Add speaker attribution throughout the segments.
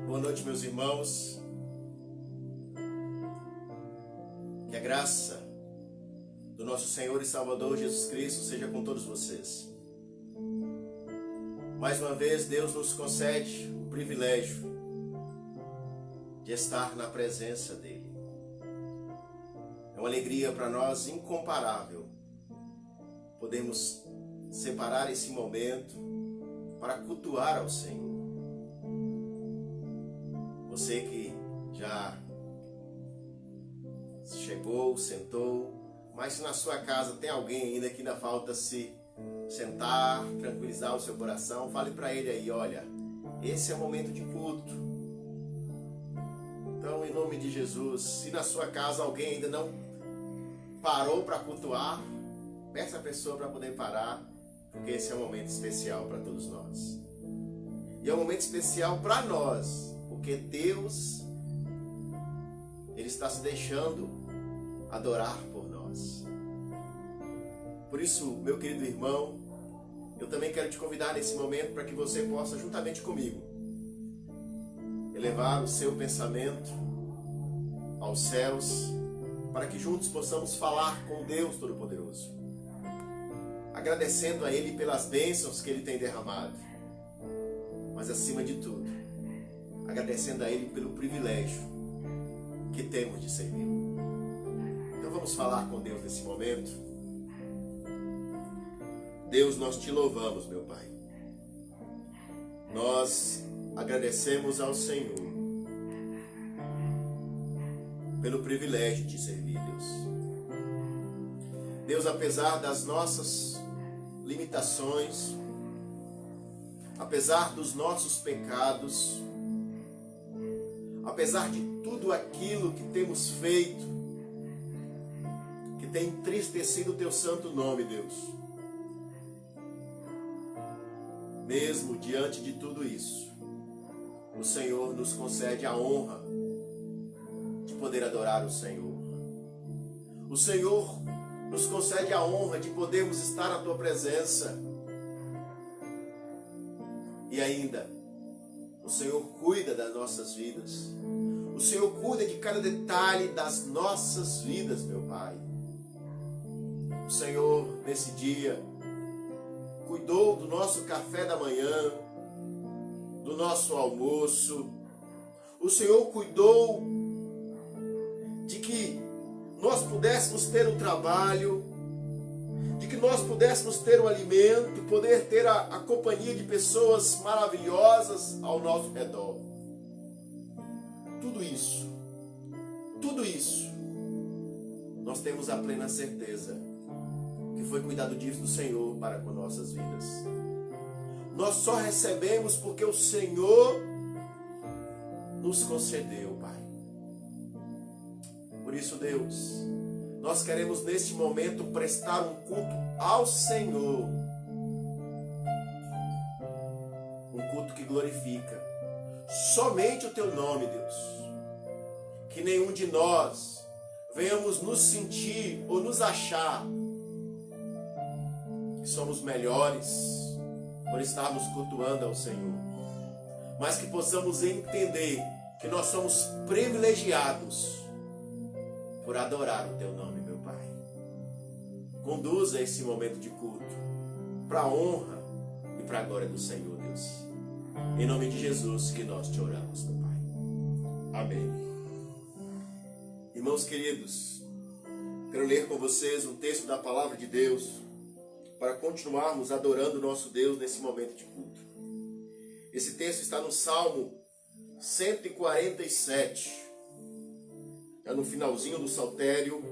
Speaker 1: Boa noite, meus irmãos. Que a graça do nosso Senhor e Salvador Jesus Cristo seja com todos vocês. Mais uma vez, Deus nos concede o privilégio de estar na presença dEle. É uma alegria para nós incomparável podermos separar esse momento para cultuar ao Senhor. Você que já chegou, sentou, mas se na sua casa tem alguém ainda que ainda falta se sentar, tranquilizar o seu coração, fale para ele aí, olha, esse é o momento de culto. Então, em nome de Jesus, se na sua casa alguém ainda não parou para cultuar, peça a pessoa para poder parar, porque esse é um momento especial para todos nós. E é um momento especial para nós, porque Deus, Ele está se deixando adorar por nós. Por isso, meu querido irmão, eu também quero te convidar nesse momento para que você possa, juntamente comigo, elevar o seu pensamento aos céus, para que juntos possamos falar com Deus Todo-Poderoso, agradecendo a Ele pelas bênçãos que Ele tem derramado, mas acima de tudo, agradecendo a Ele pelo privilégio que temos de servi-lo. Então vamos falar com Deus nesse momento. Deus, nós te louvamos, meu Pai. Nós agradecemos ao Senhor pelo privilégio de servir, Deus. Deus, apesar das nossas limitações, apesar dos nossos pecados, apesar de tudo aquilo que temos feito, que tem entristecido o teu santo nome, Deus, mesmo diante de tudo isso, o Senhor nos concede a honra de poder adorar o Senhor. O Senhor nos concede a honra de podermos estar na tua presença. E ainda, o Senhor cuida das nossas vidas. O Senhor cuida de cada detalhe das nossas vidas, meu Pai. O Senhor, nesse dia, cuidou do nosso café da manhã, do nosso almoço. O Senhor cuidou de que nós pudéssemos ter um trabalho, de que nós pudéssemos ter um alimento, poder ter a companhia de pessoas maravilhosas ao nosso redor. Tudo isso, nós temos a plena certeza que foi cuidado disso do Senhor para com nossas vidas. Nós só recebemos porque o Senhor nos concedeu, Pai. Por isso, Deus, nós queremos neste momento prestar um culto ao Senhor. Um culto que glorifica somente o teu nome, Deus. Que nenhum de nós venhamos nos sentir ou nos achar que somos melhores por estarmos cultuando ao Senhor, mas que possamos entender que nós somos privilegiados por adorar o teu nome, meu Pai. Conduza esse momento de culto para a honra e para a glória do Senhor, Deus. Em nome de Jesus que nós te oramos, meu Pai. Amém. Irmãos queridos, quero ler com vocês um texto da palavra de Deus para continuarmos adorando o nosso Deus nesse momento de culto. Esse texto está no Salmo 147. É no finalzinho do saltério.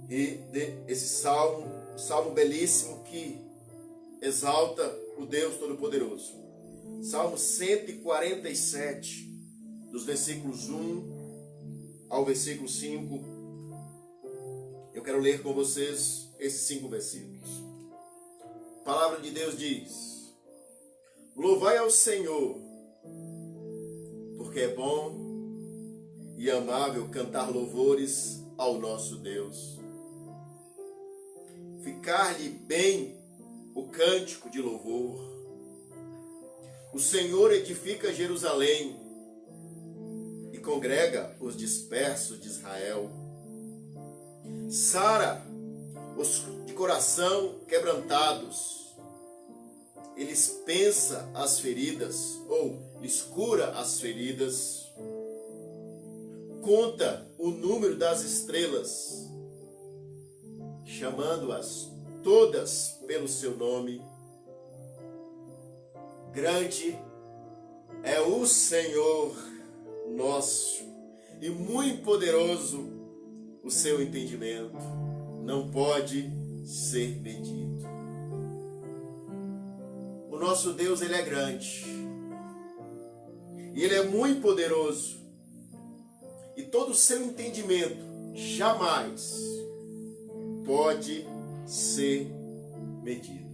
Speaker 1: E esse salmo belíssimo que exalta o Deus Todo-Poderoso. Salmo 147, dos versículos 1 ao versículo 5. Eu quero ler com vocês esses 5 versículos. A palavra de Deus diz: louvai ao Senhor, porque é bom e amável cantar louvores ao nosso Deus. Ficar-lhe bem o cântico de louvor. O Senhor edifica Jerusalém e congrega os dispersos de Israel. Sara os de coração quebrantados. Eles pensa as feridas, ou lhes cura as feridas. Conta o número das estrelas, chamando-as todas pelo seu nome. Grande É o Senhor nosso, e muito poderoso o seu entendimento, não pode ser medido. O nosso Deus, ele é grande, e ele é muito poderoso, e todo o seu entendimento jamais pode ser medido.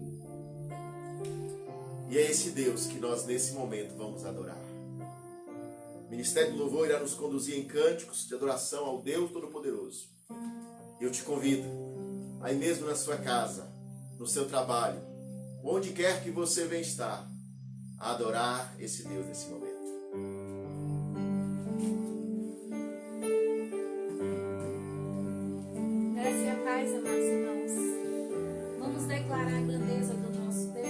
Speaker 1: E é esse Deus que nós nesse momento vamos adorar. O Ministério do Louvor irá nos conduzir em cânticos de adoração ao Deus Todo-Poderoso. Eu te convido, aí mesmo na sua casa, no seu trabalho, onde quer que você venha estar, a adorar esse Deus nesse momento.
Speaker 2: Graça e a paz, amados irmãos. Vamos declarar a grandeza do nosso Deus.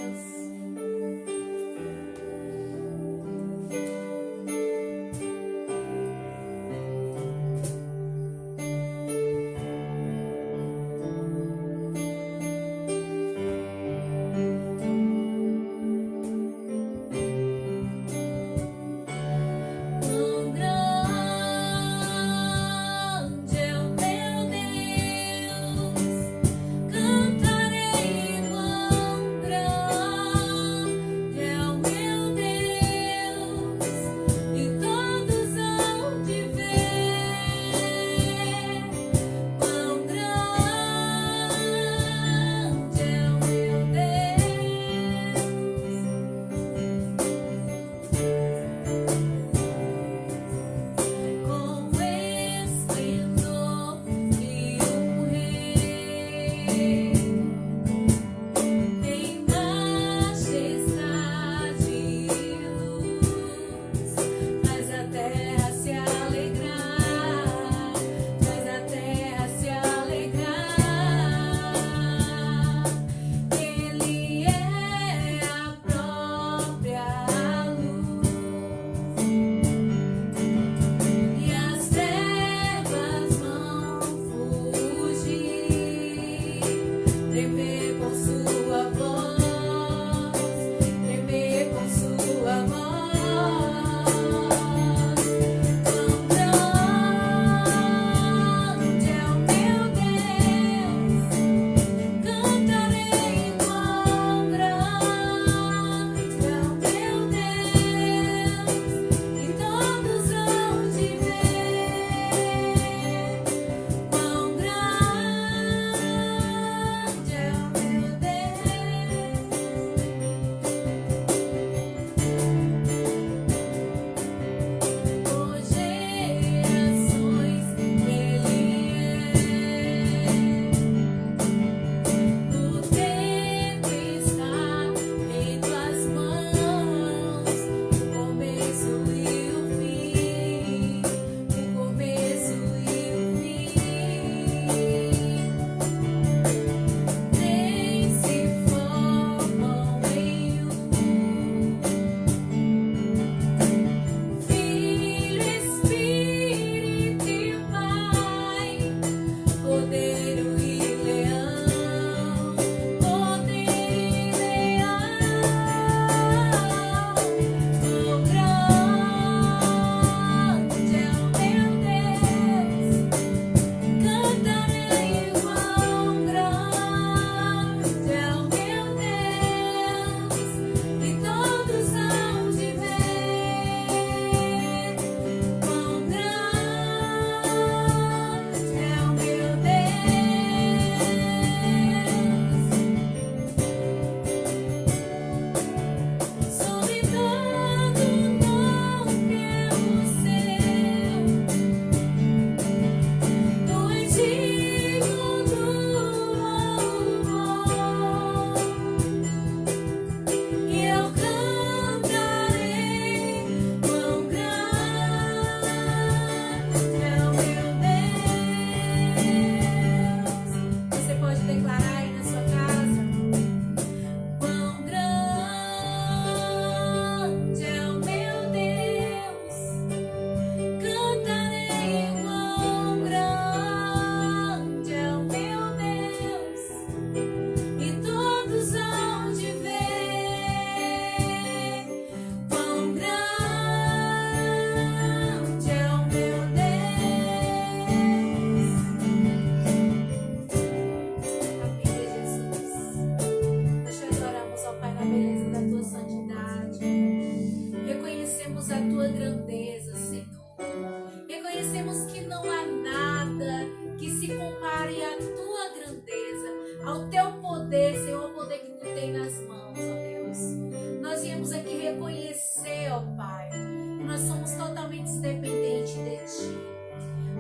Speaker 2: queremos aqui reconhecer, ó Pai, que nós somos totalmente dependentes de Ti.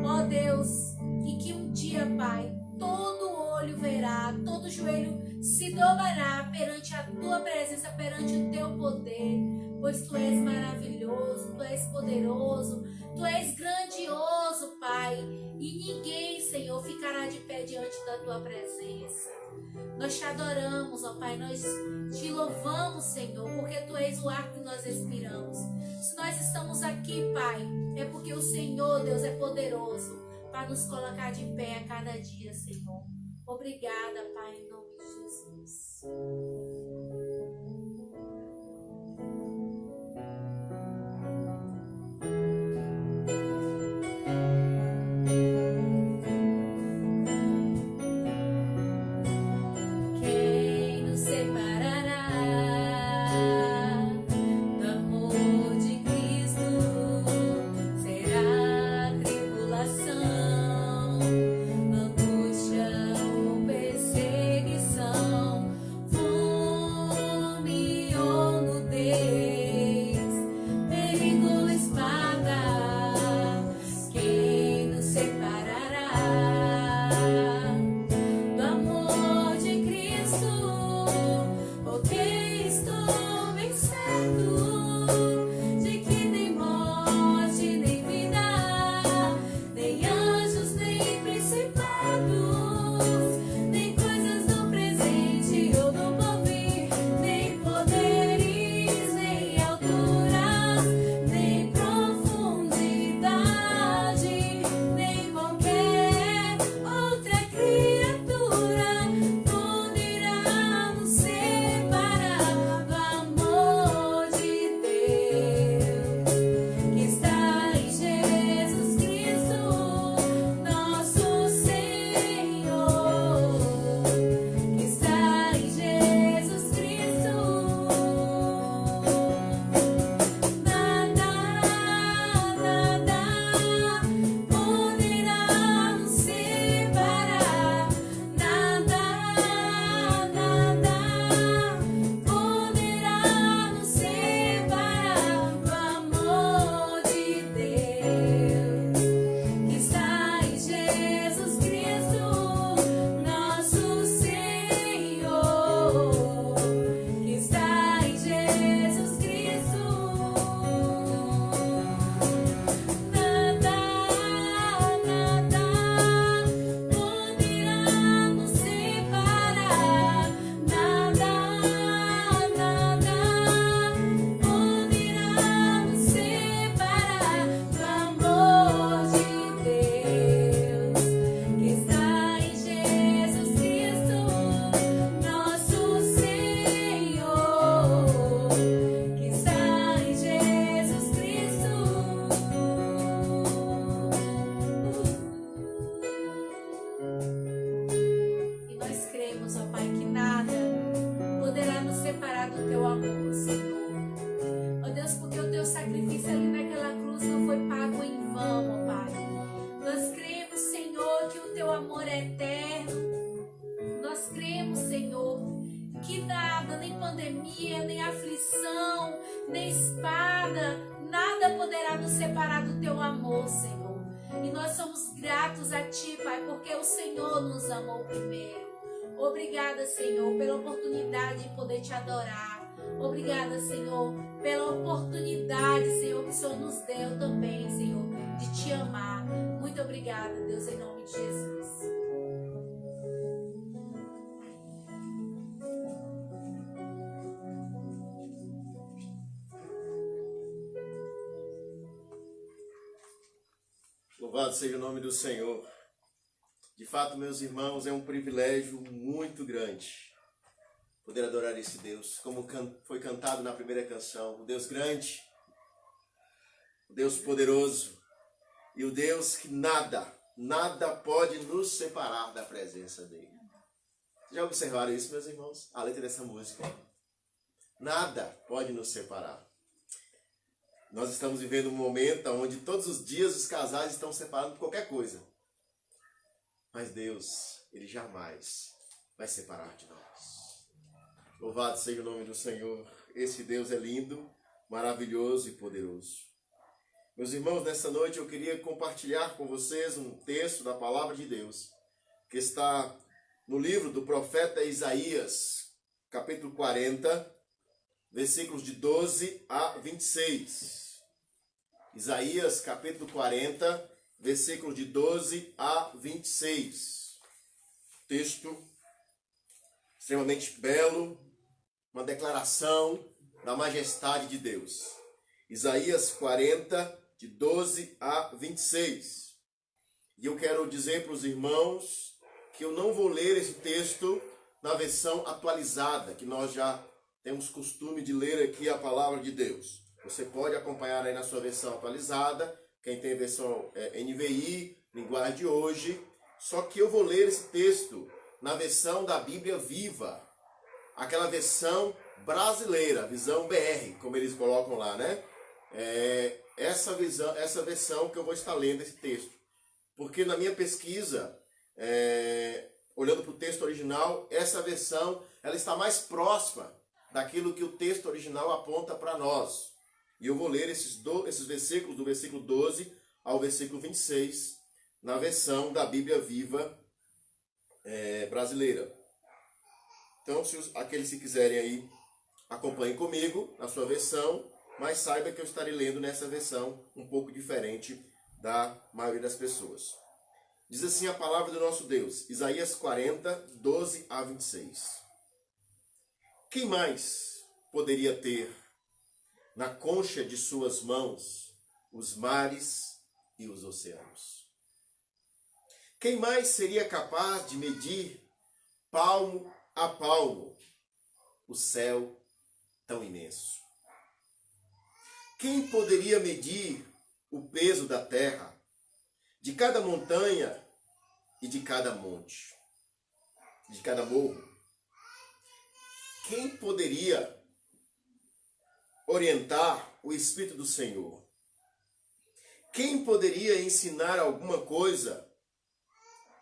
Speaker 2: Ó Deus, e que um dia, Pai, todo olho verá, todo joelho se dobrará perante a Tua presença, perante o Teu poder, pois Tu és maravilhoso, Tu és poderoso, Tu és grandioso, Pai, e ninguém, Senhor, ficará de pé diante da Tua presença. Nós Te adoramos, ó Pai, nós Te louvamos, Senhor, porque Tu és o ar que nós respiramos. Se nós estamos aqui, Pai, é porque o Senhor, Deus, é poderoso para nos colocar de pé a cada dia, Senhor. Obrigada, Pai, em nome de Jesus. Obrigada, Senhor, pela oportunidade de poder Te adorar. Obrigada, Senhor, pela oportunidade, Senhor, que o Senhor nos deu também, Senhor, de Te amar. Muito obrigada, Deus, em nome de Jesus.
Speaker 1: Louvado seja o nome do Senhor. De fato, meus irmãos, é um privilégio muito grande poder adorar esse Deus, como foi cantado na primeira canção, o Deus grande, o Deus poderoso e o Deus que nada pode nos separar da presença dele. Já observaram isso, meus irmãos? A letra dessa música. Nada pode nos separar. Nós estamos vivendo um momento onde todos os dias os casais estão separados por qualquer coisa. Mas Deus, Ele jamais vai separar de nós. Louvado seja o nome do Senhor. esse Deus é lindo, maravilhoso e poderoso. Meus irmãos, nessa noite eu queria compartilhar com vocês um texto da palavra de Deus, que está no livro do profeta Isaías, capítulo 40, versículos de 12 a 26. Isaías, capítulo 40, versículos de 12 a 26. Texto extremamente belo, uma declaração da majestade de Deus. Isaías 40, de 12 a 26. E eu quero dizer para os irmãos que eu não vou ler esse texto na versão atualizada, que nós já temos costume de ler aqui a palavra de Deus. Você pode acompanhar aí na sua versão atualizada, quem tem versão NVI, linguagem de hoje. Só que eu vou ler esse texto na versão da Bíblia Viva, aquela versão brasileira, visão BR, como eles colocam lá, né? Essa versão que eu vou estar lendo esse texto. Porque na minha pesquisa, olhando para o texto original, essa versão ela está mais próxima daquilo que o texto original aponta para nós. E eu vou ler esses versículos, do versículo 12 ao versículo 26, na versão da Bíblia Viva brasileira. Então, se aqueles que quiserem aí, acompanhem comigo na sua versão, mas saiba que eu estarei lendo nessa versão um pouco diferente da maioria das pessoas. Diz assim a palavra do nosso Deus, Isaías 40, 12 a 26. Quem mais poderia ter na concha de suas mãos os mares e os oceanos? Quem mais seria capaz de medir palmo a palmo o céu tão imenso? Quem poderia medir o peso da terra, de cada montanha e de cada monte, de cada morro? Quem poderia orientar o Espírito do Senhor? Quem poderia ensinar alguma coisa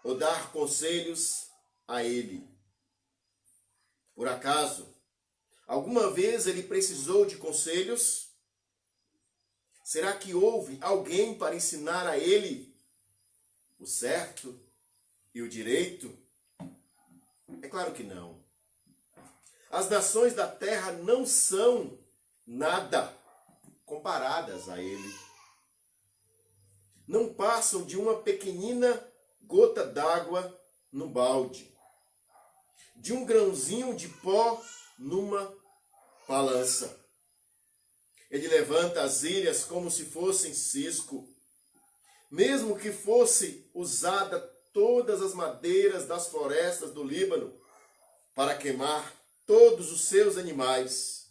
Speaker 1: ou dar conselhos a ele? Por acaso, alguma vez ele precisou de conselhos? Será que houve alguém para ensinar a ele o certo e o direito? É claro que não. As nações da terra não são nada comparadas a ele. Não passam de uma pequenina gota d'água no balde, de um grãozinho de pó numa balança. Ele levanta as ilhas como se fossem cisco. Mesmo que fosse usada todas as madeiras das florestas do Líbano para queimar todos os seus animais,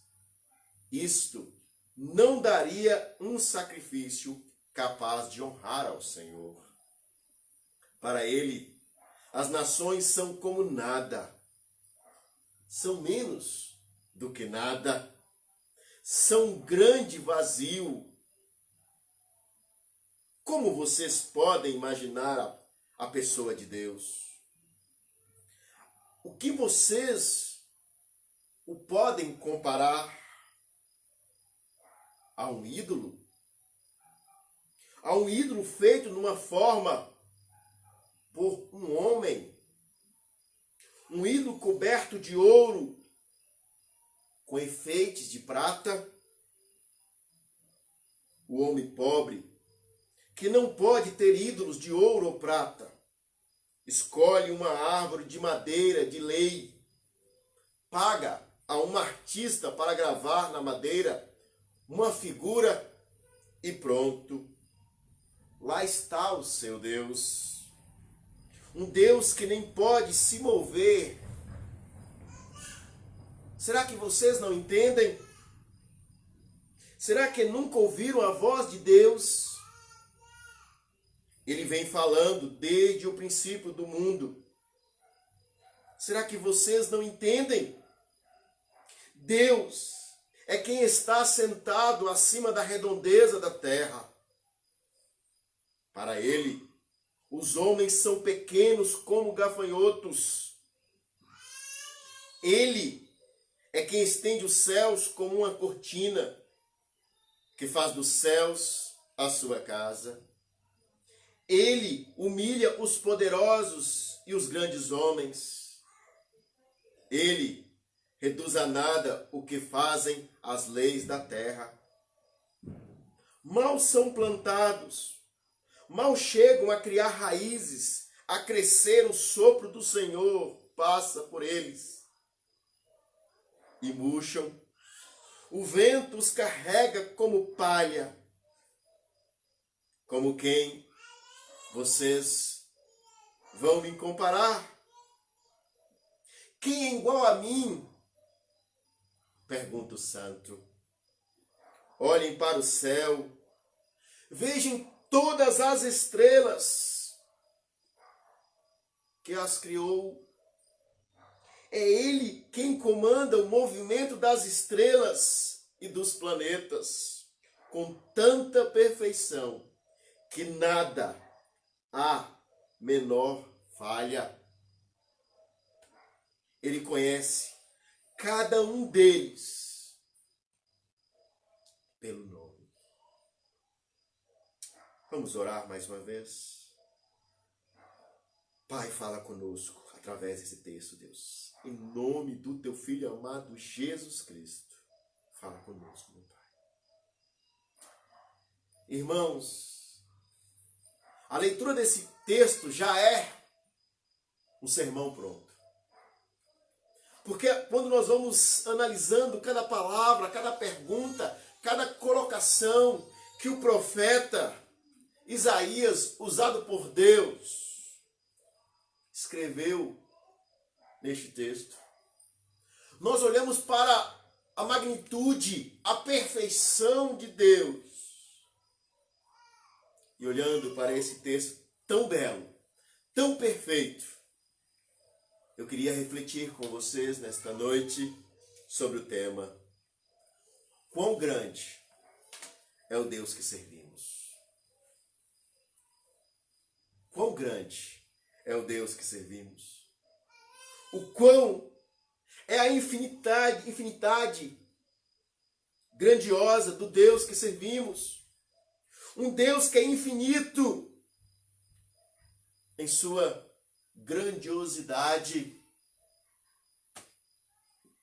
Speaker 1: isto não daria um sacrifício capaz de honrar ao Senhor. Para ele, as nações são como nada, são menos do que nada, são um grande vazio. Como vocês podem imaginar a pessoa de Deus? O que vocês o podem comparar a um ídolo? A um ídolo feito numa forma por um homem? Um ídolo coberto de ouro, com enfeites de prata? O homem pobre, que não pode ter ídolos de ouro ou prata, escolhe uma árvore de madeira de lei, paga a um artista para gravar na madeira uma figura e pronto. Lá está o seu Deus. Um Deus que nem pode se mover. Será que vocês não entendem? Será que nunca ouviram a voz de Deus? Ele vem falando desde o princípio do mundo. Será que vocês não entendem? Deus é quem está sentado acima da redondeza da terra. Para ele, os homens são pequenos como gafanhotos. Ele é quem estende os céus como uma cortina, que faz dos céus a sua casa. Ele humilha os poderosos e os grandes homens. Ele reduz a nada o que fazem as leis da terra. Mal são plantados, mal chegam a criar raízes, a crescer, o sopro do Senhor passa por eles. E murcham, o vento os carrega como palha. Como quem vocês vão me comparar? Quem é igual a mim? Pergunta o santo. Olhem para o céu, vejam todas as estrelas que as criou. É Ele quem comanda o movimento das estrelas e dos planetas com tanta perfeição que nada há menor falha. Ele conhece cada um deles pelo nome. Vamos orar mais uma vez? Pai, fala conosco através desse texto, Deus. Em nome do teu Filho amado Jesus Cristo, fala conosco, meu Pai. Irmãos, a leitura desse texto já é um sermão pronto. Porque quando nós vamos analisando cada palavra, cada pergunta, cada colocação que o profeta Isaías, usado por Deus, escreveu neste texto, nós olhamos para a magnitude, a perfeição de Deus. E olhando para esse texto tão belo, tão perfeito, eu queria refletir com vocês nesta noite sobre o tema: quão grande é o Deus que servimos? Quão grande é o Deus que servimos? O quão é a infinidade grandiosa do Deus que servimos? Um Deus que é infinito em sua grandiosidade.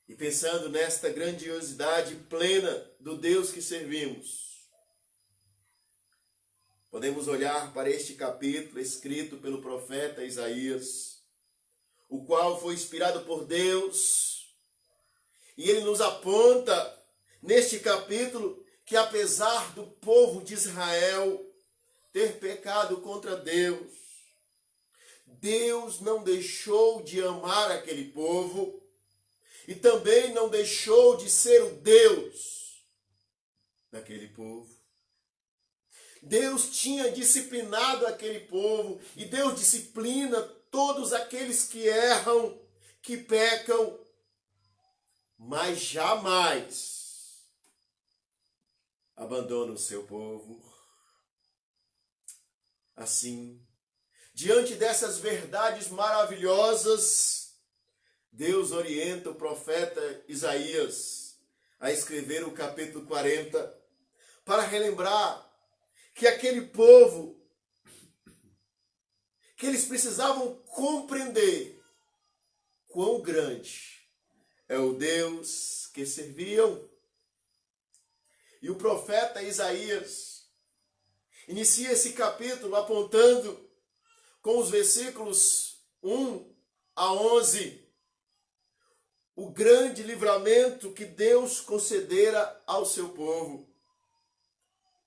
Speaker 1: E pensando nesta grandiosidade plena do Deus que servimos, podemos olhar para este capítulo escrito pelo profeta Isaías, o qual foi inspirado por Deus, e ele nos aponta neste capítulo que apesar do povo de Israel ter pecado contra Deus, Deus não deixou de amar aquele povo e também não deixou de ser o Deus daquele povo. Deus tinha disciplinado aquele povo e Deus disciplina todos aqueles que erram, que pecam, mas jamais abandona o seu povo. Assim, diante dessas verdades maravilhosas, Deus orienta o profeta Isaías a escrever o capítulo 40 para relembrar que aquele povo, que eles precisavam compreender quão grande é o Deus que serviam. E o profeta Isaías inicia esse capítulo apontando com os versículos 1 a 11 o grande livramento que Deus concedera ao seu povo.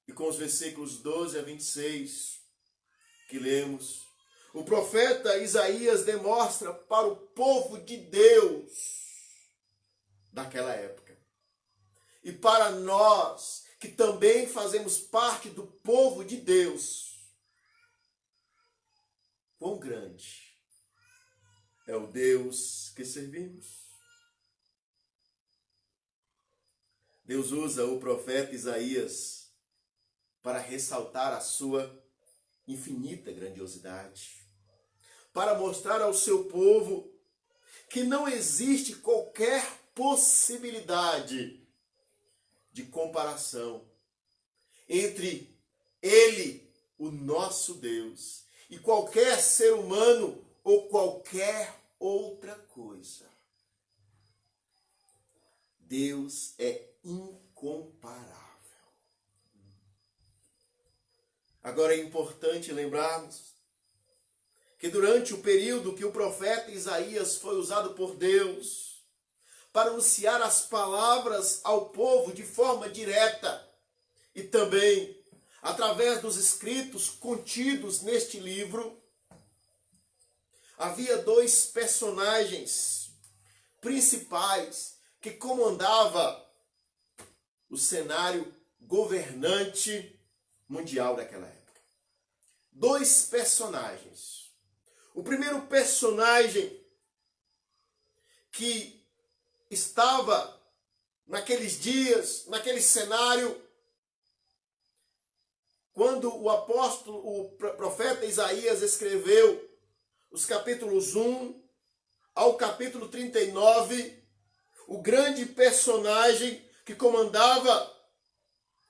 Speaker 1: E com os versículos 12 a 26 que lemos, o profeta Isaías demonstra para o povo de Deus daquela época, e para nós que também fazemos parte do povo de Deus, quão grande é o Deus que servimos. Deus usa o profeta Isaías para ressaltar a sua infinita grandiosidade, para mostrar ao seu povo que não existe qualquer possibilidade de comparação entre Ele, o nosso Deus, e qualquer ser humano ou qualquer outra coisa. Deus é incomparável. Agora é importante lembrarmos que durante o período que o profeta Isaías foi usado por Deus para anunciar as palavras ao povo de forma direta e também através dos escritos contidos neste livro, havia dois personagens principais que comandavam o cenário governante mundial daquela época. Dois personagens. O primeiro personagem que estava naqueles dias, naquele cenário, quando o profeta Isaías escreveu os capítulos 1 ao capítulo 39, o grande personagem que comandava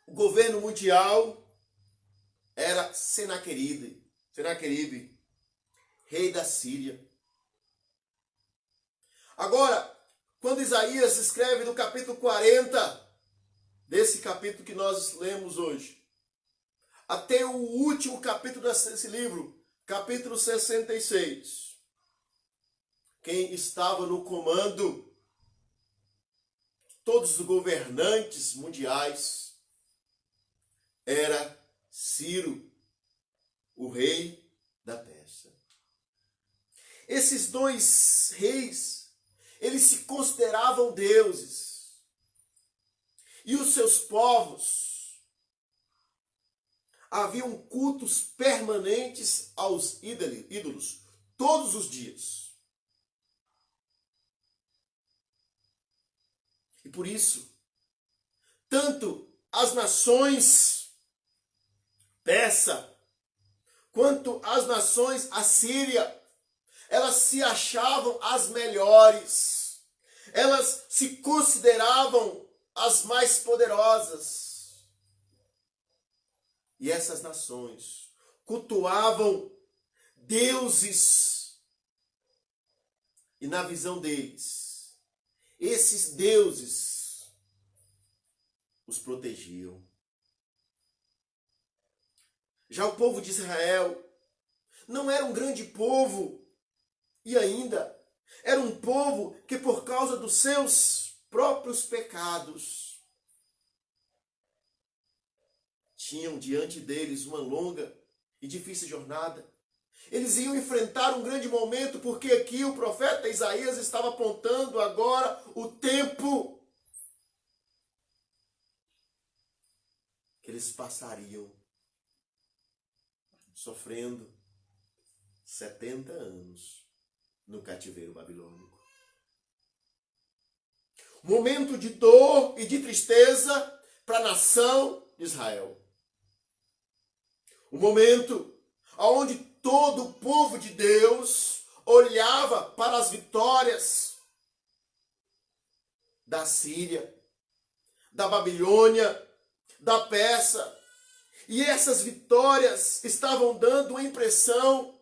Speaker 1: o governo mundial era Senaqueribe, rei da Síria. Agora, quando Isaías escreve no capítulo 40, desse capítulo que nós lemos hoje, até o último capítulo desse livro, capítulo 66, quem estava no comando de todos os governantes mundiais era Ciro, o rei da Pérsia. Esses dois reis, eles se consideravam deuses. E os seus povos haviam cultos permanentes aos ídolos, todos os dias. E por isso, tanto as nações persa, quanto as nações assíria, elas se achavam as melhores. Elas se consideravam as mais poderosas. E essas nações cultuavam deuses. E na visão deles, esses deuses os protegiam. Já o povo de Israel não era um grande povo, e ainda era um povo que, por causa dos seus próprios pecados, tinham diante deles uma longa e difícil jornada. Eles iam enfrentar um grande momento, porque aqui o profeta Isaías estava apontando agora o tempo que eles passariam sofrendo 70 anos no cativeiro babilônico. Momento de dor e de tristeza para a nação de Israel. Um momento onde todo o povo de Deus olhava para as vitórias da Síria, da Babilônia, da Pérsia. E essas vitórias estavam dando a impressão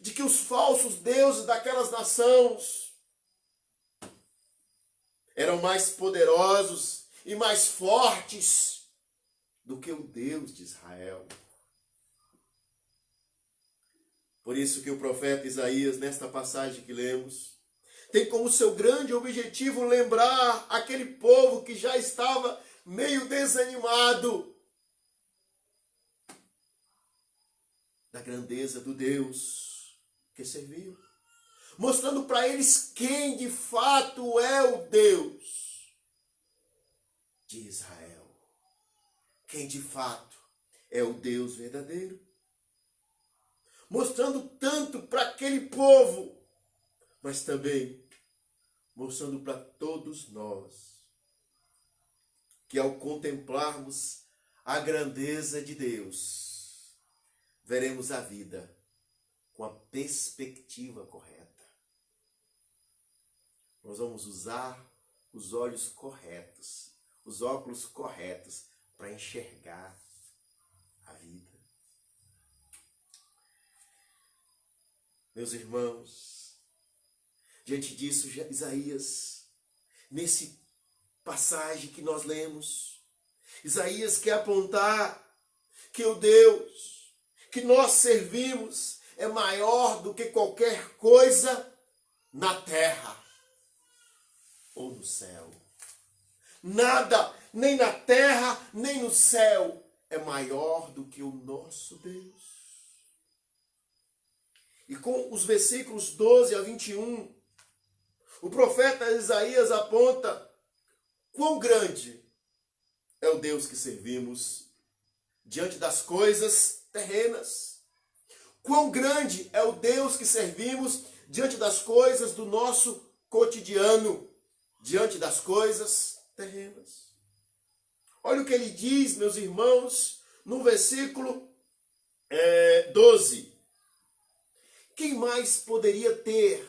Speaker 1: de que os falsos deuses daquelas nações eram mais poderosos e mais fortes do que o Deus de Israel. Por isso que o profeta Isaías, nesta passagem que lemos, tem como seu grande objetivo lembrar aquele povo que já estava meio desanimado da grandeza do Deus que serviam, mostrando para eles quem de fato é o Deus de Israel, quem de fato é o Deus verdadeiro. Mostrando tanto para aquele povo, mas também mostrando para todos nós, que ao contemplarmos a grandeza de Deus, veremos a vida com a perspectiva correta. Nós vamos usar os olhos corretos, os óculos corretos para enxergar a vida. Meus irmãos, diante disso, Isaías, nesse passagem que nós lemos, Isaías quer apontar que o Deus que nós servimos é maior do que qualquer coisa na terra ou no céu. Nada, nem na terra, nem no céu, é maior do que o nosso Deus. E com os versículos 12 a 21, o profeta Isaías aponta quão grande é o Deus que servimos diante das coisas terrenas. Quão grande é o Deus que servimos diante das coisas do nosso cotidiano, diante das coisas terrenas. Olha o que ele diz, meus irmãos, no versículo 12. Quem mais poderia ter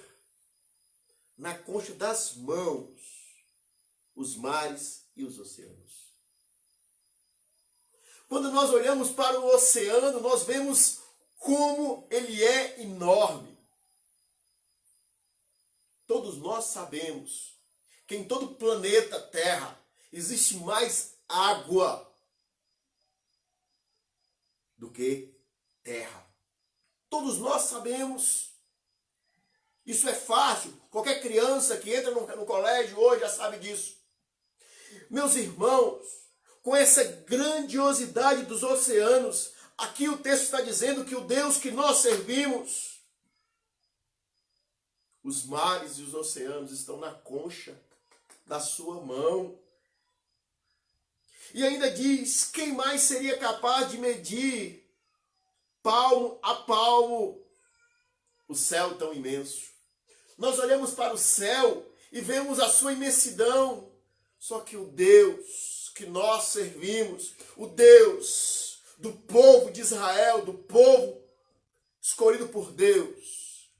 Speaker 1: na concha das mãos os mares e os oceanos? Quando nós olhamos para o oceano, nós vemos como ele é enorme. Todos nós sabemos que em todo o planeta Terra existe mais água do que terra. Todos nós sabemos. Isso é fácil. Qualquer criança que entra no colégio hoje já sabe disso. Meus irmãos, com essa grandiosidade dos oceanos, aqui o texto está dizendo que o Deus que nós servimos, os mares e os oceanos estão na concha da sua mão. E ainda diz, quem mais seria capaz de medir palmo a palmo o céu tão imenso? Nós olhamos para o céu e vemos a sua imensidão. Só que o Deus que nós servimos, o Deus do povo de Israel, do povo escolhido por Deus,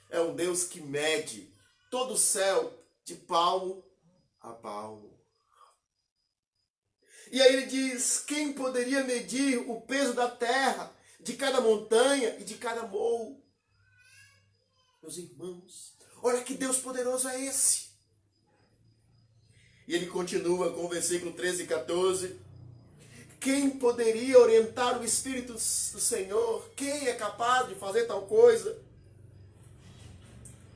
Speaker 1: é um Deus que mede todo o céu de palmo a palmo. E aí ele diz, quem poderia medir o peso da terra, de cada montanha e de cada morro? Meus irmãos, olha que Deus poderoso é esse. E ele continua com o versículo 13 e 14. Quem poderia orientar o Espírito do Senhor? Quem é capaz de fazer tal coisa?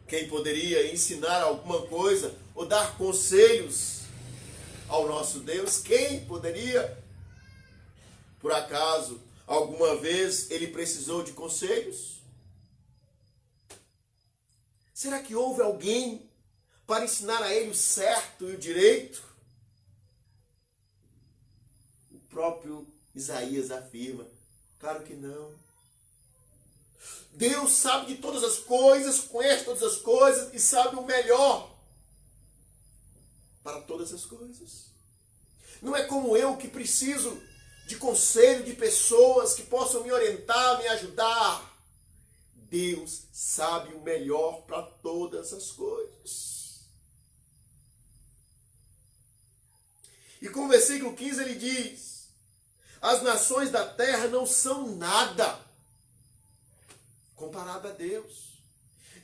Speaker 1: Quem poderia ensinar alguma coisa ou dar conselhos ao nosso Deus? Quem poderia? Por acaso, alguma vez ele precisou de conselhos? Será que houve alguém para ensinar a ele o certo e o direito? O próprio Isaías afirma, claro que não. Deus sabe de todas as coisas, conhece todas as coisas e sabe o melhor para todas as coisas. Não é como eu que preciso de conselho de pessoas que possam me orientar, me ajudar. Deus sabe o melhor para todas as coisas. E com o versículo 15 ele diz, as nações da terra não são nada comparado a Deus.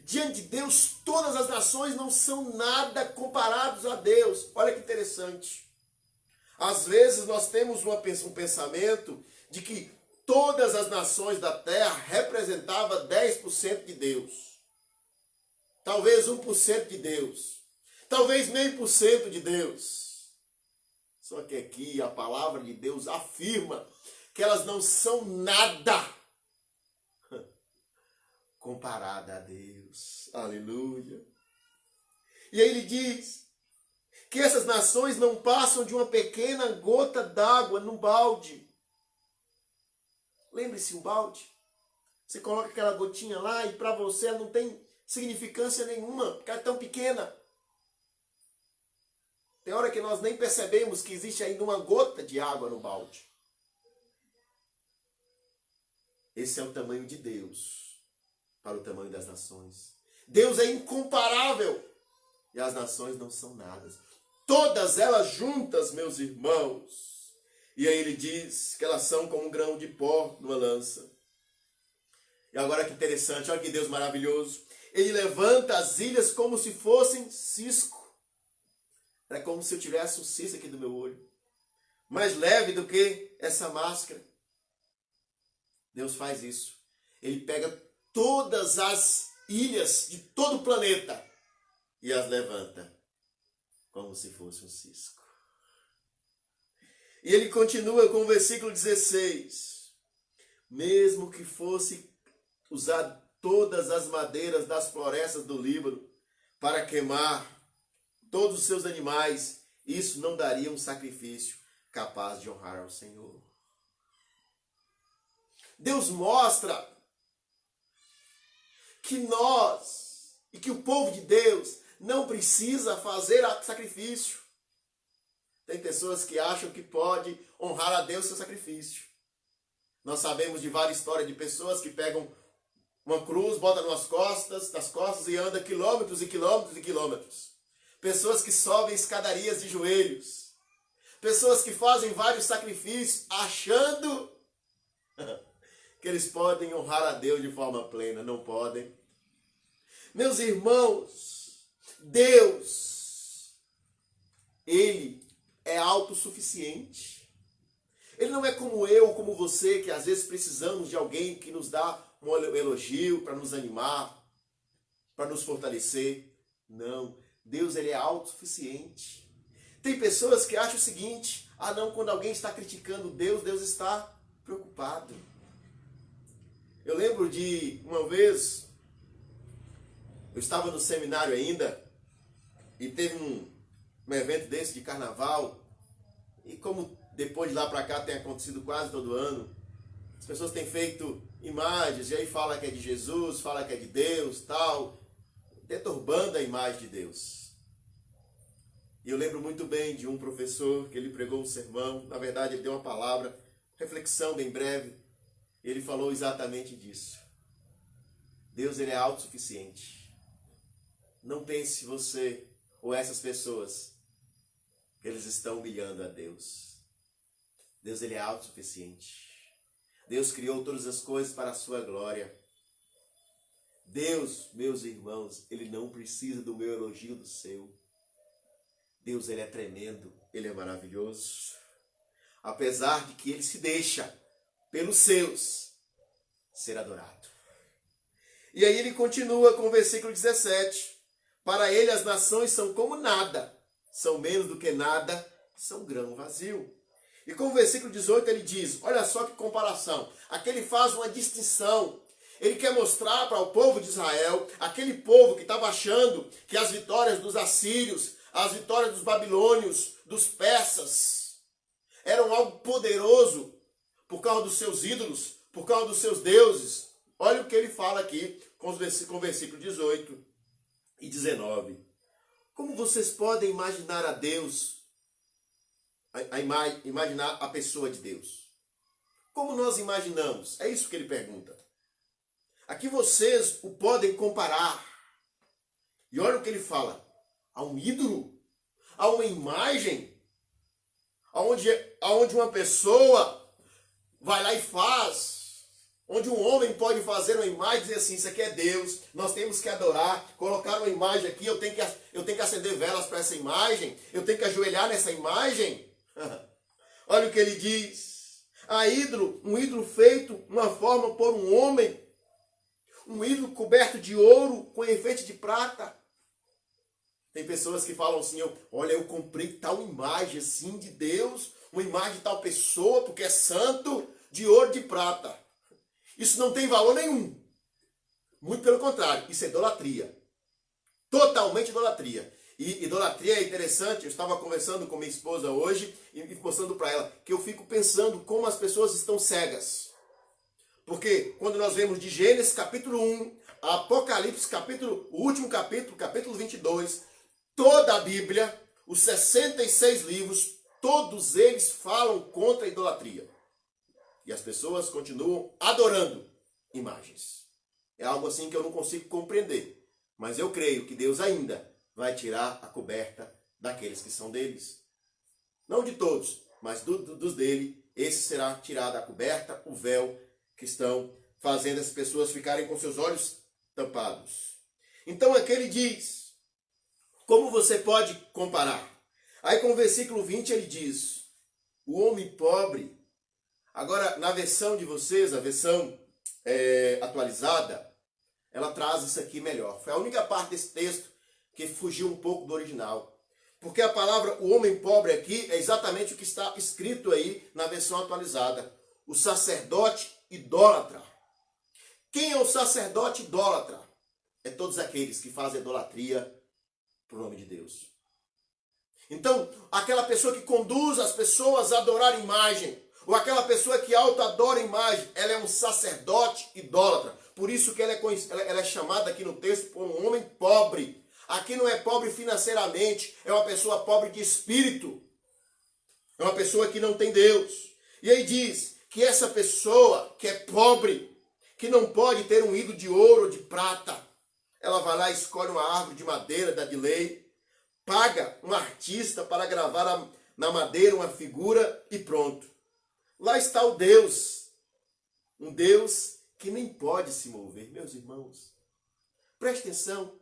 Speaker 1: Diante de Deus, todas as nações não são nada comparados a Deus. Olha que interessante. Às vezes nós temos um pensamento de que todas as nações da terra representavam 10% de Deus. Talvez 1% de Deus. Talvez 0,5% de Deus. Só que aqui a palavra de Deus afirma que elas não são nada comparada a Deus. Aleluia. E aí ele diz que essas nações não passam de uma pequena gota d'água num balde. Lembre-se, um balde. Você coloca aquela gotinha lá e para você ela não tem significância nenhuma, porque ela é tão pequena. Tem hora que nós nem percebemos que existe ainda uma gota de água no balde. Esse é o tamanho de Deus para o tamanho das nações. Deus é incomparável e as nações não são nada. todas elas juntas, meus irmãos. E aí ele diz que elas são como um grão de pó numa lança. E agora que interessante, olha que Deus maravilhoso. Ele levanta as ilhas como se fossem cisco. É como se eu tivesse um cisco aqui do meu olho. Mais leve do que essa máscara. Deus faz isso. Ele pega todas as ilhas de todo o planeta e as levanta como se fosse um cisco. E ele continua com o versículo 16. Mesmo que fosse usar todas as madeiras das florestas do Líbano para queimar todos os seus animais, isso não daria um sacrifício capaz de honrar ao Senhor. Deus mostra que nós e que o povo de Deus não precisa fazer sacrifício. Tem pessoas que acham que pode honrar a Deus seu sacrifício. Nós sabemos de várias histórias de pessoas que pegam uma cruz, botam nas costas e andam quilômetros e quilômetros e quilômetros. Pessoas que sobem escadarias de joelhos. Pessoas que fazem vários sacrifícios achando que eles podem honrar a Deus de forma plena. Não podem. Meus irmãos, Deus, Ele é autossuficiente. Ele não é como eu, como você, que às vezes precisamos de alguém que nos dá um elogio para nos animar, para nos fortalecer. Não, Deus ele é autossuficiente. Tem pessoas que acham o seguinte: ah não, quando alguém está criticando Deus, Deus está preocupado. Eu lembro de uma vez, eu estava no seminário ainda, e teve um evento desse de carnaval, e como depois de lá para cá tem acontecido quase todo ano, as pessoas têm feito imagens, e aí fala que é de Jesus, fala que é de Deus, tal, deturbando a imagem de Deus. E eu lembro muito bem de um professor que ele pregou um sermão, na verdade ele deu uma palavra, reflexão bem breve, e ele falou exatamente disso. Deus ele é autossuficiente. Não pense você ou essas pessoas que eles estão humilhando a Deus. Deus ele é autossuficiente. Deus criou todas as coisas para a sua glória. Deus, meus irmãos, ele não precisa do meu elogio, do seu. Deus ele é tremendo, ele é maravilhoso. Apesar de que ele se deixa pelos seus ser adorado. E aí ele continua com o versículo 17. Para ele as nações são como nada, são menos do que nada, são grão vazio. E com o versículo 18 ele diz, olha só que comparação, aqui ele faz uma distinção. Ele quer mostrar para o povo de Israel, aquele povo que estava achando que as vitórias dos assírios, as vitórias dos babilônios, dos persas, eram algo poderoso por causa dos seus ídolos, por causa dos seus deuses. Olha o que ele fala aqui com o versículo 18 e 19. Como vocês podem imaginar a Deus, imaginar a pessoa de Deus? Como nós imaginamos? É isso que ele pergunta. Aqui vocês o podem comparar. E olha o que ele fala. A um ídolo, a uma imagem, aonde uma pessoa vai lá e faz, onde um homem pode fazer uma imagem e dizer assim, isso aqui é Deus, nós temos que adorar, colocar uma imagem aqui, eu tenho que acender velas para essa imagem, eu tenho que ajoelhar nessa imagem. Olha o que ele diz. A ídolo, um ídolo feito uma forma por um homem, um ídolo coberto de ouro com enfeite de prata. Tem pessoas que falam assim, olha, eu comprei tal imagem assim de Deus, uma imagem de tal pessoa, porque é santo, de ouro e de prata. Isso não tem valor nenhum. Muito pelo contrário, isso é idolatria. Totalmente idolatria. E idolatria é interessante, eu estava conversando com minha esposa hoje e mostrando para ela que eu fico pensando como as pessoas estão cegas. Porque quando nós vemos de Gênesis capítulo 1, Apocalipse o último capítulo, capítulo 22, toda a Bíblia, os 66 livros, todos eles falam contra a idolatria. E as pessoas continuam adorando imagens. É algo assim que eu não consigo compreender. Mas eu creio que Deus ainda vai tirar a coberta daqueles que são deles. Não de todos, mas dos dele, esse será tirado a coberta, o véu que estão fazendo as pessoas ficarem com seus olhos tampados. Então aqui ele diz, como você pode comparar? Aí com o versículo 20 ele diz, o homem pobre, agora na versão de vocês, a versão atualizada, ela traz isso aqui melhor. Foi a única parte desse texto que fugiu um pouco do original. Porque a palavra o homem pobre aqui é exatamente o que está escrito aí na versão atualizada. O sacerdote idólatra. Quem é o sacerdote idólatra? É todos aqueles que fazem idolatria para o nome de Deus. Então, aquela pessoa que conduz as pessoas a adorar imagem, ou aquela pessoa que auto-adora imagem, ela é um sacerdote idólatra. Por isso que ela é chamada aqui no texto por um homem pobre. Aqui não é pobre financeiramente, é uma pessoa pobre de espírito. É uma pessoa que não tem Deus. E aí diz que essa pessoa que é pobre, que não pode ter um ídolo de ouro ou de prata, ela vai lá e escolhe uma árvore de madeira, da de lei, paga um artista para gravar na madeira uma figura e pronto. Lá está o Deus. Um Deus que nem pode se mover. Meus irmãos, preste atenção.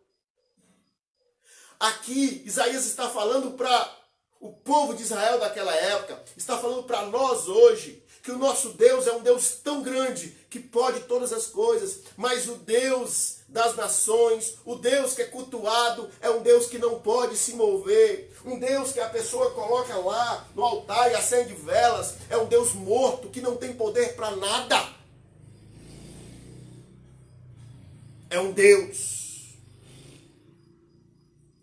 Speaker 1: Aqui, Isaías está falando para o povo de Israel daquela época, está falando para nós hoje, que o nosso Deus é um Deus tão grande, que pode todas as coisas, mas o Deus das nações, o Deus que é cultuado, é um Deus que não pode se mover, um Deus que a pessoa coloca lá no altar e acende velas, é um Deus morto, que não tem poder para nada. É um Deus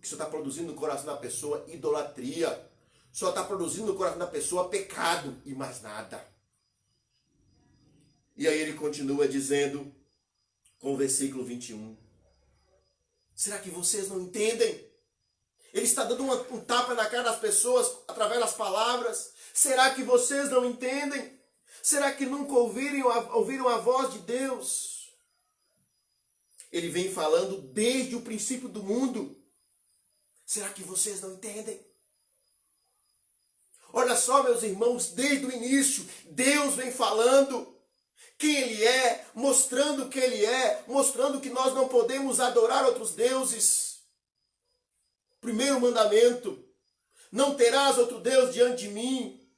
Speaker 1: que só está produzindo no coração da pessoa idolatria. Só está produzindo no coração da pessoa pecado e mais nada. E aí ele continua dizendo, com o versículo 21. Será que vocês não entendem? Ele está dando um tapa na cara das pessoas através das palavras. Será que vocês não entendem? Será que nunca ouviram a voz de Deus? Ele vem falando desde o princípio do mundo. Será que vocês não entendem? Olha só, meus irmãos, desde o início, Deus vem falando quem Ele é, mostrando que Ele é, mostrando que nós não podemos adorar outros deuses. Primeiro mandamento, não terás outro Deus diante de mim.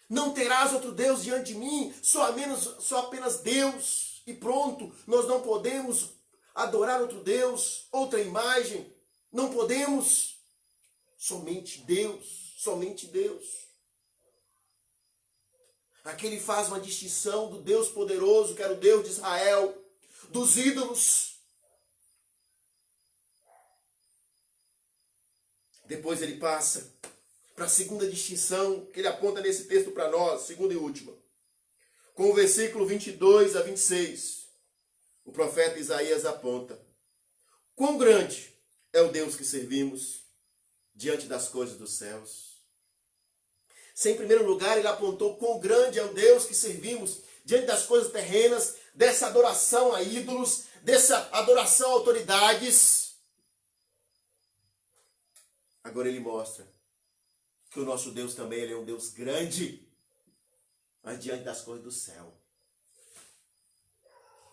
Speaker 1: Não terás outro Deus diante de mim, só apenas Deus. E pronto, nós não podemos adorar outro Deus, outra imagem. Não podemos. Somente Deus, somente Deus. Aqui ele faz uma distinção do Deus poderoso, que era o Deus de Israel, dos ídolos. Depois ele passa para a segunda distinção que ele aponta nesse texto para nós, segunda e última. Com o versículo 22 a 26, o profeta Isaías aponta: quão grande é o Deus que servimos diante das coisas dos céus. Se em primeiro lugar ele apontou quão grande é o Deus que servimos diante das coisas terrenas, dessa adoração a ídolos, dessa adoração a autoridades. Agora ele mostra que o nosso Deus também ele é um Deus grande, mas diante das coisas do céu.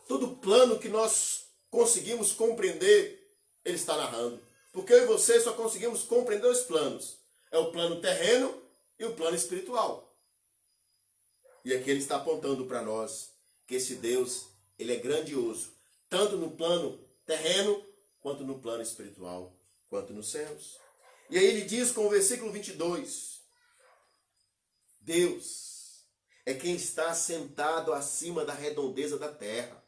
Speaker 1: Todo plano que nós conseguimos compreender, ele está narrando. Porque eu e você só conseguimos compreender os planos. É o plano terreno e o plano espiritual. E aqui ele está apontando para nós que esse Deus, ele é grandioso. Tanto no plano terreno, quanto no plano espiritual, quanto nos céus. E aí ele diz com o versículo 22. Deus é quem está sentado acima da redondeza da terra.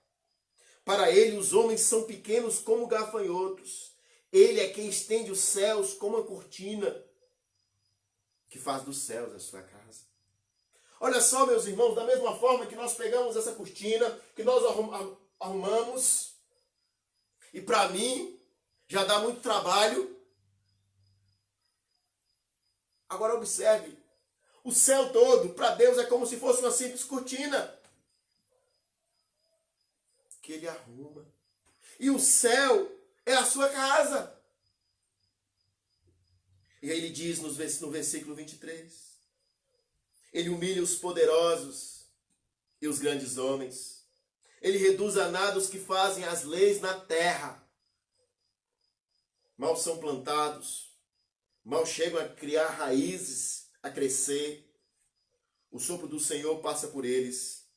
Speaker 1: Para ele os homens são pequenos como gafanhotos. Ele é quem estende os céus como uma cortina, que faz dos céus a sua casa. Olha só, meus irmãos, da mesma forma que nós pegamos essa cortina, que nós arrumamos, e para mim já dá muito trabalho. Agora observe, o céu todo, para Deus, é como se fosse uma simples cortina, que Ele arruma. E o céu é a sua casa. E aí ele diz no versículo 23, ele humilha os poderosos e os grandes homens. Ele reduz a nada os que fazem as leis na terra. Mal são plantados, mal chegam a criar raízes, a crescer. O sopro do Senhor passa por eles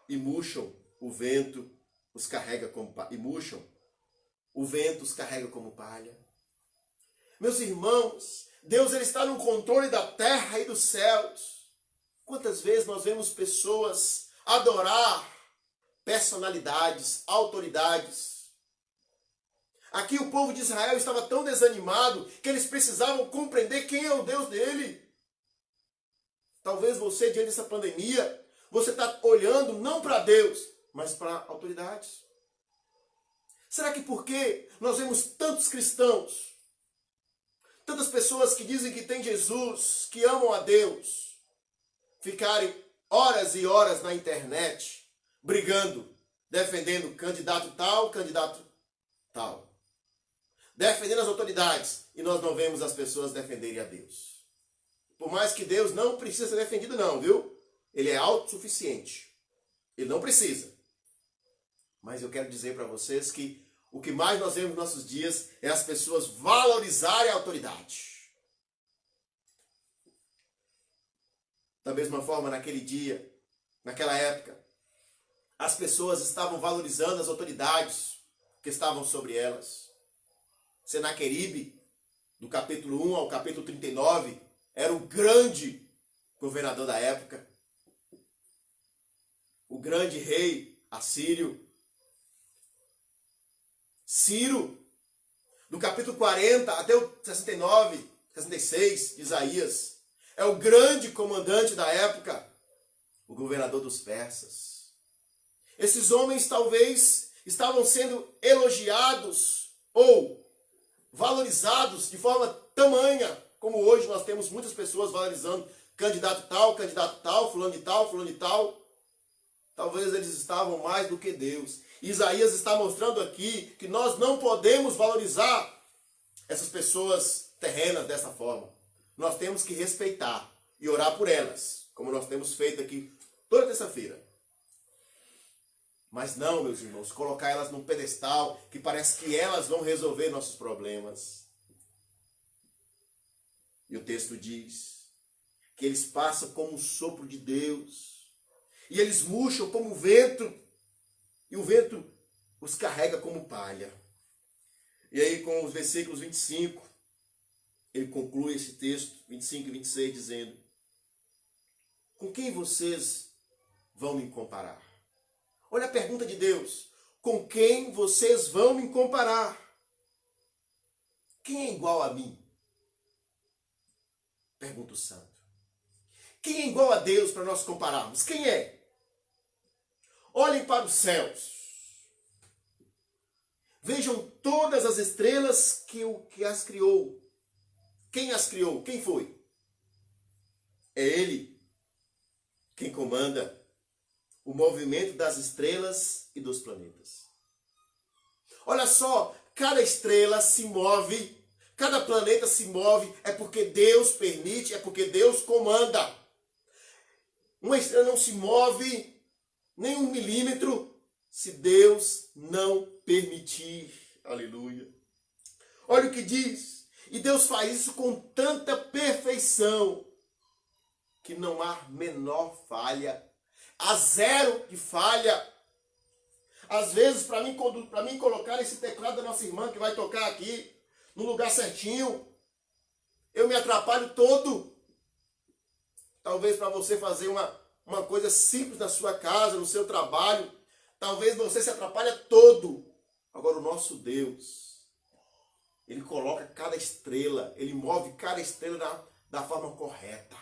Speaker 1: e murcham, o vento os carrega como palha. O vento os carrega como palha. Meus irmãos, Deus ele está no controle da terra e dos céus. Quantas vezes nós vemos pessoas adorar personalidades, autoridades. Aqui o povo de Israel estava tão desanimado que eles precisavam compreender quem é o Deus dele. Talvez você, diante dessa pandemia, você está olhando não para Deus, mas para autoridades. Será que porque nós vemos tantos cristãos, tantas pessoas que dizem que têm Jesus, que amam a Deus, ficarem horas e horas na internet, brigando, defendendo candidato tal, defendendo as autoridades, e nós não vemos as pessoas defenderem a Deus? Por mais que Deus não precisa ser defendido não, viu? Ele é autossuficiente. Ele não precisa. Mas eu quero dizer para vocês que o que mais nós vemos nos nossos dias é as pessoas valorizarem a autoridade. Da mesma forma, naquele dia, naquela época, as pessoas estavam valorizando as autoridades que estavam sobre elas. Senaqueribe, do capítulo 1 ao capítulo 39, era o grande governador da época. O grande rei assírio. Ciro, do capítulo 40 até o 69, 66, de Isaías, é o grande comandante da época, o governador dos persas. Esses homens talvez estavam sendo elogiados ou valorizados de forma tamanha, como hoje nós temos muitas pessoas valorizando candidato tal, fulano de tal. Talvez eles estavam mais do que Deus. Isaías está mostrando aqui que nós não podemos valorizar essas pessoas terrenas dessa forma. Nós temos que respeitar e orar por elas, como nós temos feito aqui toda terça-feira. Mas não, meus irmãos, colocar elas num pedestal que parece que elas vão resolver nossos problemas. E o texto diz que eles passam como um sopro de Deus. E eles murcham como o vento. E o vento os carrega como palha. E aí com os versículos 25, ele conclui esse texto, 25 e 26, dizendo: com quem vocês vão me comparar? Olha a pergunta de Deus. Com quem vocês vão me comparar? Quem é igual a mim? Pergunta o santo. Quem é igual a Deus para nós compararmos? Quem é? Olhem para os céus. Vejam todas as estrelas que as criou. Quem as criou? Quem foi? É Ele quem comanda o movimento das estrelas e dos planetas. Olha só, cada estrela se move, cada planeta se move, é porque Deus permite, é porque Deus comanda. Uma estrela não se move nem 1 milímetro se Deus não permitir. Aleluia. Olha o que diz. E Deus faz isso com tanta perfeição que não há menor falha. Há zero de falha. Às vezes, para mim colocar esse teclado da nossa irmã que vai tocar aqui no lugar certinho, eu me atrapalho todo. Talvez para você fazer uma coisa simples na sua casa, no seu trabalho, talvez você se atrapalhe todo. Agora o nosso Deus, Ele coloca cada estrela, Ele move cada estrela da forma correta.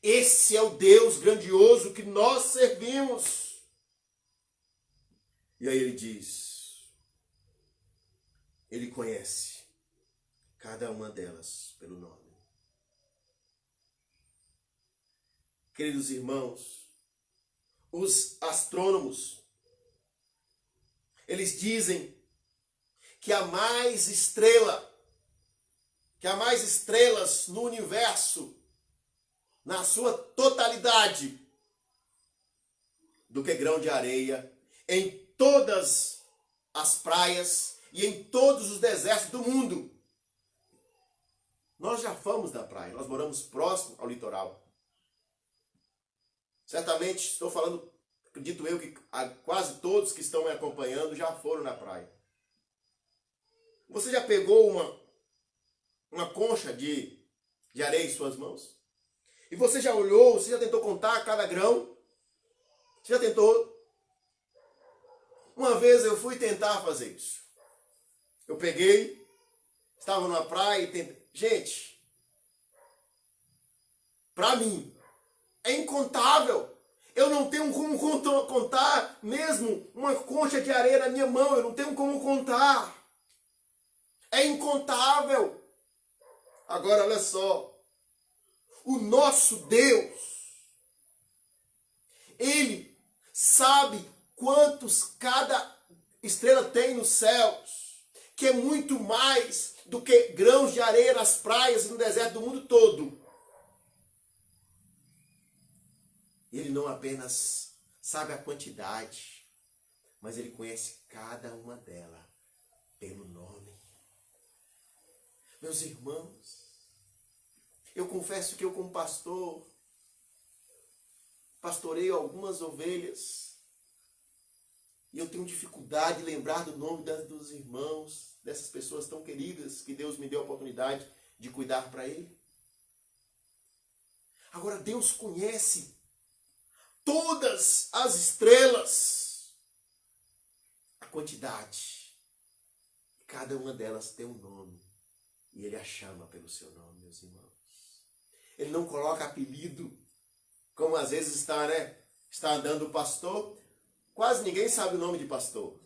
Speaker 1: Esse é o Deus grandioso que nós servimos. E aí ele diz, Ele conhece cada uma delas pelo nome. Queridos irmãos, os astrônomos, eles dizem que há mais estrela que há mais estrelas no universo, na sua totalidade, do que grão de areia em todas as praias e em todos os desertos do mundo. Nós já fomos na praia, nós moramos próximo ao litoral. Certamente estou falando, acredito eu, que quase todos que estão me acompanhando já foram na praia. Você já pegou uma concha de areia em suas mãos? E você já olhou, você já tentou contar cada grão? Você já tentou? Uma vez eu fui tentar fazer isso. Eu peguei, estava numa praia e tentei. Gente, para mim, é incontável. Eu não tenho como contar mesmo uma concha de areia na minha mão. Eu não tenho como contar. É incontável. Agora, olha só. O nosso Deus, Ele sabe quantos cada estrela tem nos céus, que é muito mais do que grãos de areia nas praias e no deserto do mundo todo. Ele não apenas sabe a quantidade, mas Ele conhece cada uma delas pelo nome. Meus irmãos, eu confesso que eu, como pastor, pastoreio algumas ovelhas e eu tenho dificuldade de lembrar do nome dos irmãos, dessas pessoas tão queridas que Deus me deu a oportunidade de cuidar para Ele. Agora, Deus conhece todas as estrelas, a quantidade. Cada uma delas tem um nome e Ele a chama pelo seu nome, meus irmãos. Ele não coloca apelido, como às vezes está andando o pastor. Quase ninguém sabe o nome de pastor.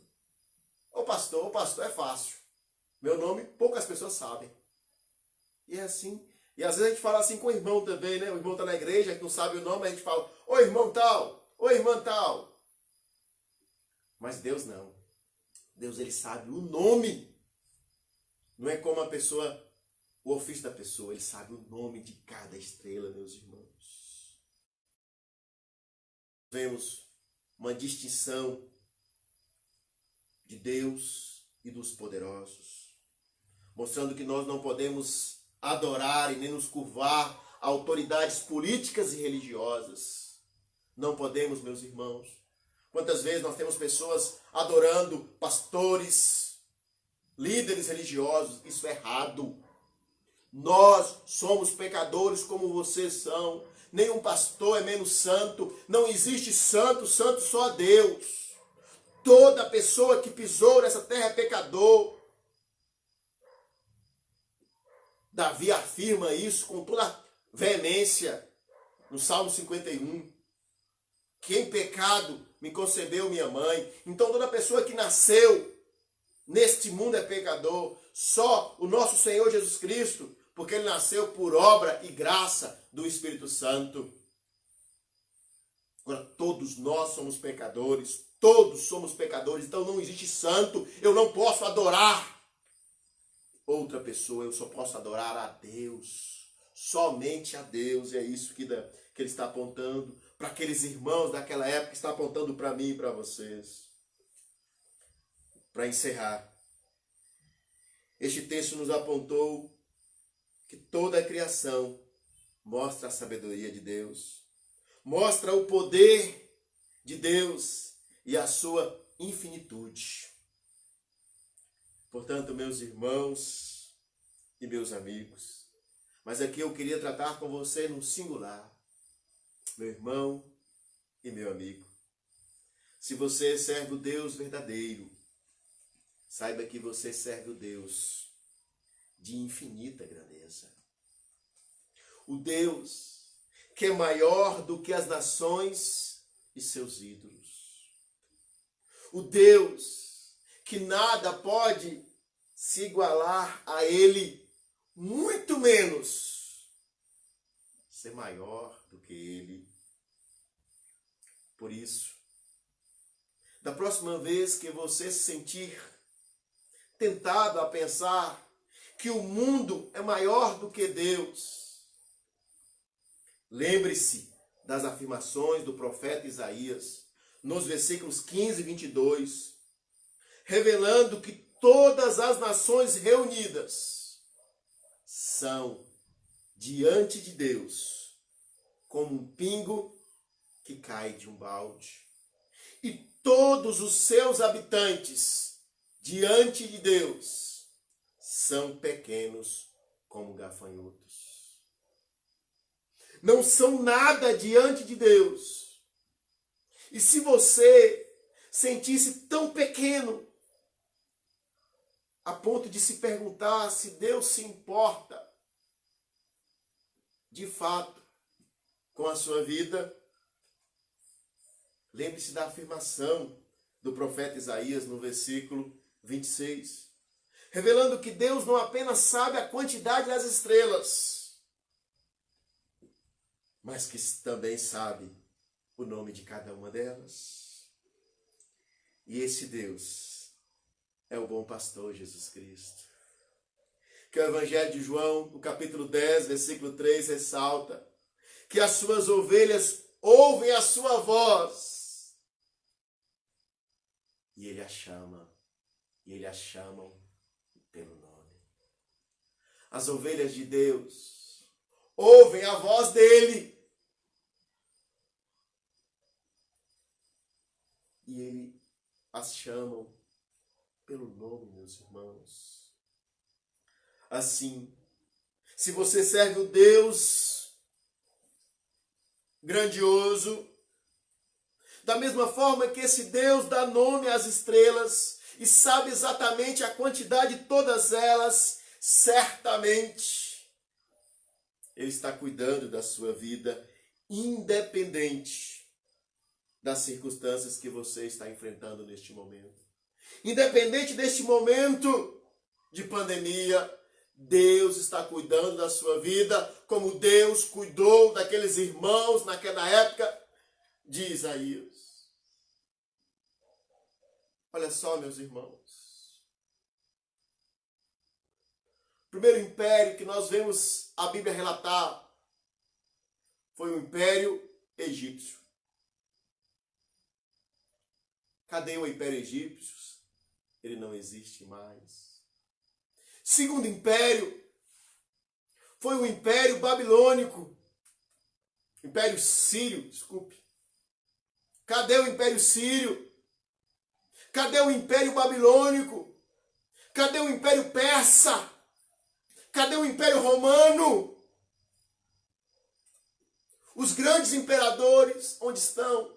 Speaker 1: O pastor é fácil. Meu nome, poucas pessoas sabem. E é assim. E às vezes a gente fala assim com o irmão também, né? O irmão está na igreja, a gente não sabe o nome, a gente fala, ô irmão tal, ô irmã tal. Mas Deus não. Deus, Ele sabe o nome. Não é como a pessoa, o ofício da pessoa, Ele sabe o nome de cada estrela, meus irmãos. Vemos uma distinção de Deus e dos poderosos, mostrando que nós não podemos adorar e nem nos curvar a autoridades políticas e religiosas. Não podemos, meus irmãos. Quantas vezes nós temos pessoas adorando pastores, líderes religiosos? Isso é errado. Nós somos pecadores como vocês são. Nenhum pastor é menos santo. Não existe santo, santo só Deus. Toda pessoa que pisou nessa terra é pecador. Davi afirma isso com toda veemência no Salmo 51. Que em pecado me concebeu minha mãe. Então toda pessoa que nasceu neste mundo é pecador. Só o nosso Senhor Jesus Cristo, porque Ele nasceu por obra e graça do Espírito Santo. Agora, todos nós somos pecadores. Todos somos pecadores. Então não existe santo. Eu não posso adorar outra pessoa. Eu só posso adorar a Deus. Somente a Deus. E é isso que Ele está apontando para aqueles irmãos daquela época. Está apontando para mim e para vocês. Para encerrar, este texto nos apontou que toda a criação mostra a sabedoria de Deus, mostra o poder de Deus e a sua infinitude. Portanto, meus irmãos e meus amigos, mas aqui eu queria tratar com você no singular, meu irmão e meu amigo. Se você serve o Deus verdadeiro, saiba que você serve o Deus de infinita grandeza. O Deus que é maior do que as nações e seus ídolos. O Deus que nada pode se igualar a Ele, muito menos ser maior do que Ele. Por isso, da próxima vez que você se sentir tentado a pensar que o mundo é maior do que Deus. Lembre-se das afirmações do profeta Isaías, nos versículos 15 e 22, revelando que todas as nações reunidas são, diante de Deus, como um pingo que cai de um balde. E todos os seus habitantes, diante de Deus, são pequenos como gafanhotos. Não são nada diante de Deus. E se você sentisse tão pequeno, a ponto de se perguntar se Deus se importa, de fato, com a sua vida, lembre-se da afirmação do profeta Isaías no versículo 26, revelando que Deus não apenas sabe a quantidade das estrelas, mas que também sabe o nome de cada uma delas. E esse Deus é o bom pastor Jesus Cristo, que o Evangelho de João, no capítulo 10, versículo 3, ressalta que as suas ovelhas ouvem a sua voz e ele a chama, e ele a chamam pelo nome. As ovelhas de Deus ouvem a voz dele e ele as chamam pelo nome, meus irmãos. Assim, se você serve o Deus grandioso, da mesma forma que esse Deus dá nome às estrelas e sabe exatamente a quantidade de todas elas, certamente Ele está cuidando da sua vida, independente das circunstâncias que você está enfrentando neste momento. Independente deste momento de pandemia, Deus está cuidando da sua vida, como Deus cuidou daqueles irmãos naquela época de Isaías. Olha só, meus irmãos. O primeiro império que nós vemos a Bíblia relatar foi o Império Egípcio. Cadê o Império Egípcio? Ele não existe mais. Segundo império foi o Império Babilônico. Império Sírio, desculpe. Cadê o Império Sírio? Cadê o Império Babilônico? Cadê o Império Persa? Cadê o Império Romano? Os grandes imperadores, onde estão?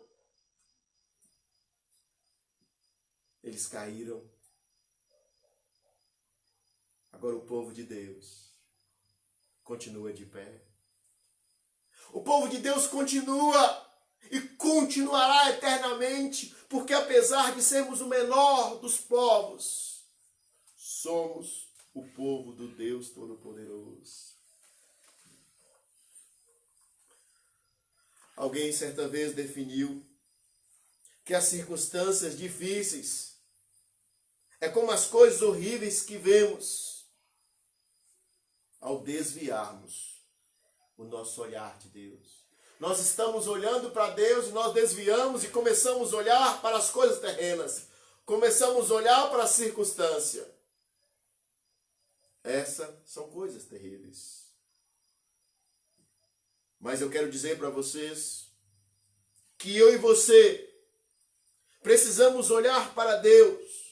Speaker 1: Eles caíram. Agora o povo de Deus continua de pé. O povo de Deus continua e continuará eternamente, porque apesar de sermos o menor dos povos, somos o povo do Deus Todo-Poderoso. Alguém certa vez definiu que as circunstâncias difíceis é como as coisas horríveis que vemos ao desviarmos o nosso olhar de Deus. Nós estamos olhando para Deus e nós desviamos e começamos a olhar para as coisas terrenas. Começamos a olhar para a circunstância. Essas são coisas terríveis. Mas eu quero dizer para vocês que eu e você precisamos olhar para Deus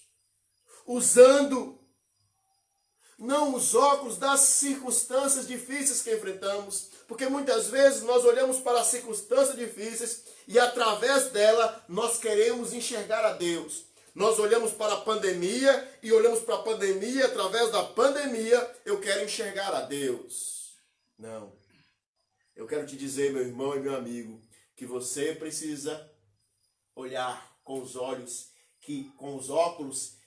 Speaker 1: usando não os óculos das circunstâncias difíceis que enfrentamos, porque muitas vezes nós olhamos para as circunstâncias difíceis e através dela nós queremos enxergar a Deus. Nós olhamos para a pandemia e olhamos para a pandemia, através da pandemia eu quero enxergar a Deus. Não. Eu quero te dizer, meu irmão e meu amigo, que você precisa olhar com os óculos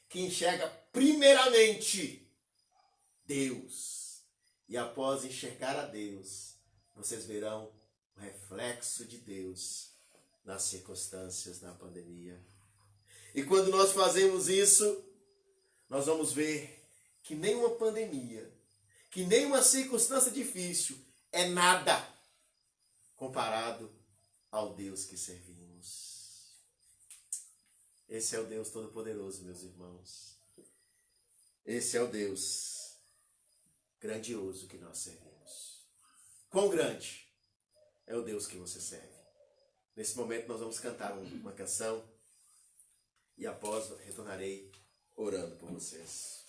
Speaker 1: que enxerga primeiramente Deus. E após enxergar a Deus, vocês verão o reflexo de Deus nas circunstâncias da pandemia. E quando nós fazemos isso, nós vamos ver que nenhuma pandemia, que nenhuma circunstância difícil é nada comparado ao Deus que servimos. Esse é o Deus Todo-Poderoso, meus irmãos. Esse é o Deus grandioso que nós servimos. Quão grande é o Deus que você serve? Nesse momento nós vamos cantar uma canção e após retornarei orando por vocês.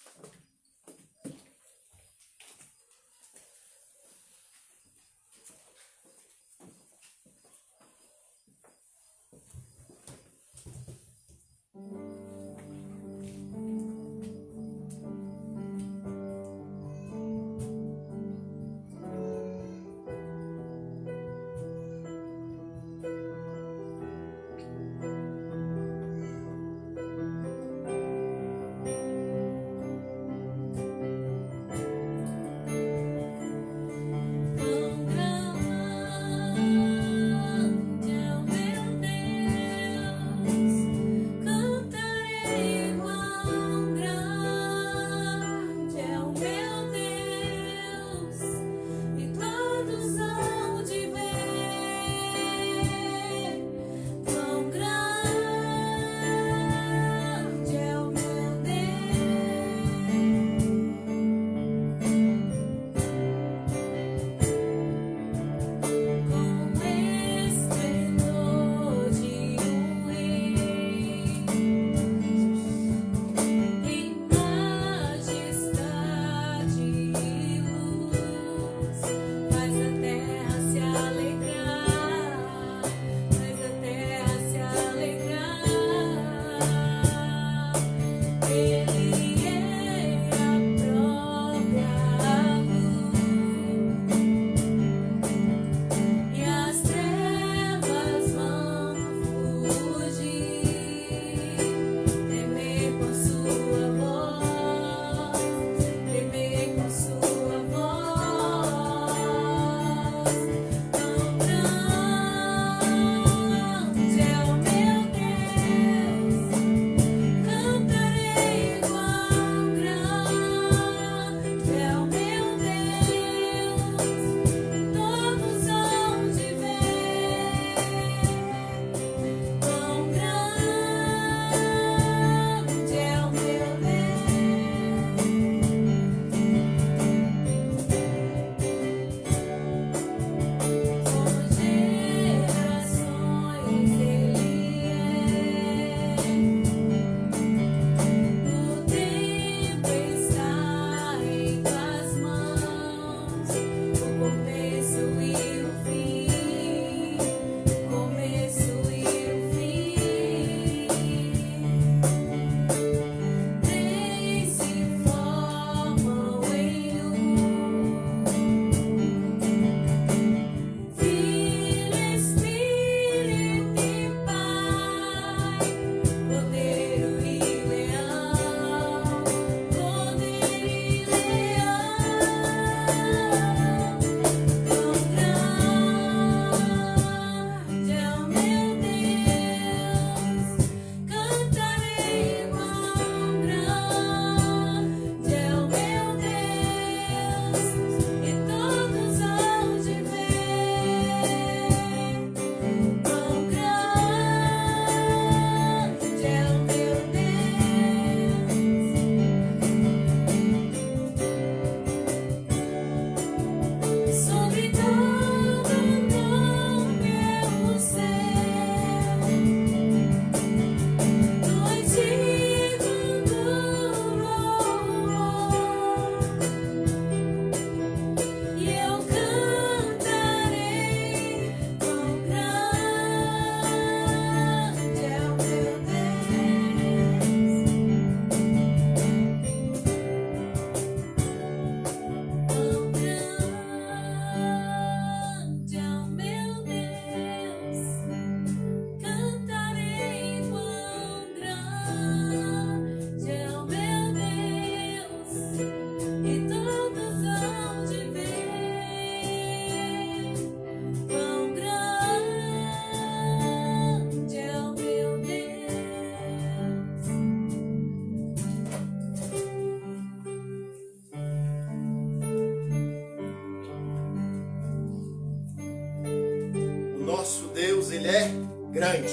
Speaker 1: nosso Deus, Ele é grande.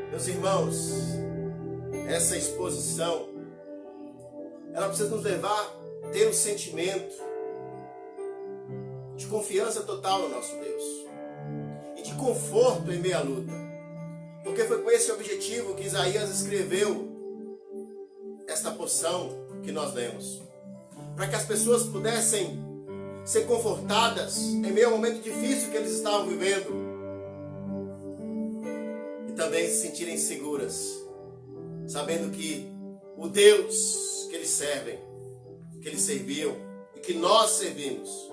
Speaker 1: Meus irmãos, essa exposição, ela precisa nos levar a ter um sentimento de confiança total no nosso Deus e de conforto em meio à luta. Porque foi com esse objetivo que Isaías escreveu esta porção que nós lemos. Para que as pessoas pudessem ser confortadas em meio ao momento difícil que eles estavam vivendo. E também se sentirem seguras, sabendo que o Deus que eles servem, que eles serviam e que nós servimos,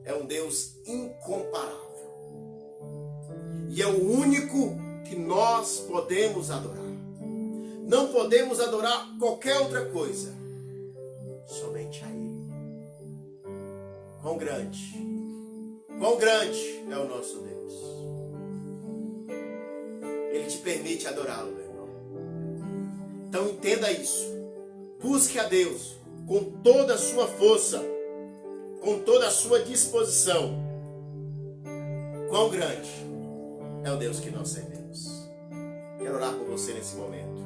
Speaker 1: é um Deus incomparável. E é o único que nós podemos adorar. Não podemos adorar qualquer outra coisa, somente a Ele. Quão grande é o nosso Deus. Ele te permite adorá-lo, meu irmão. Então entenda isso. Busque a Deus com toda a sua força, com toda a sua disposição. Quão grande é o Deus que nós servimos. Quero orar por você nesse momento.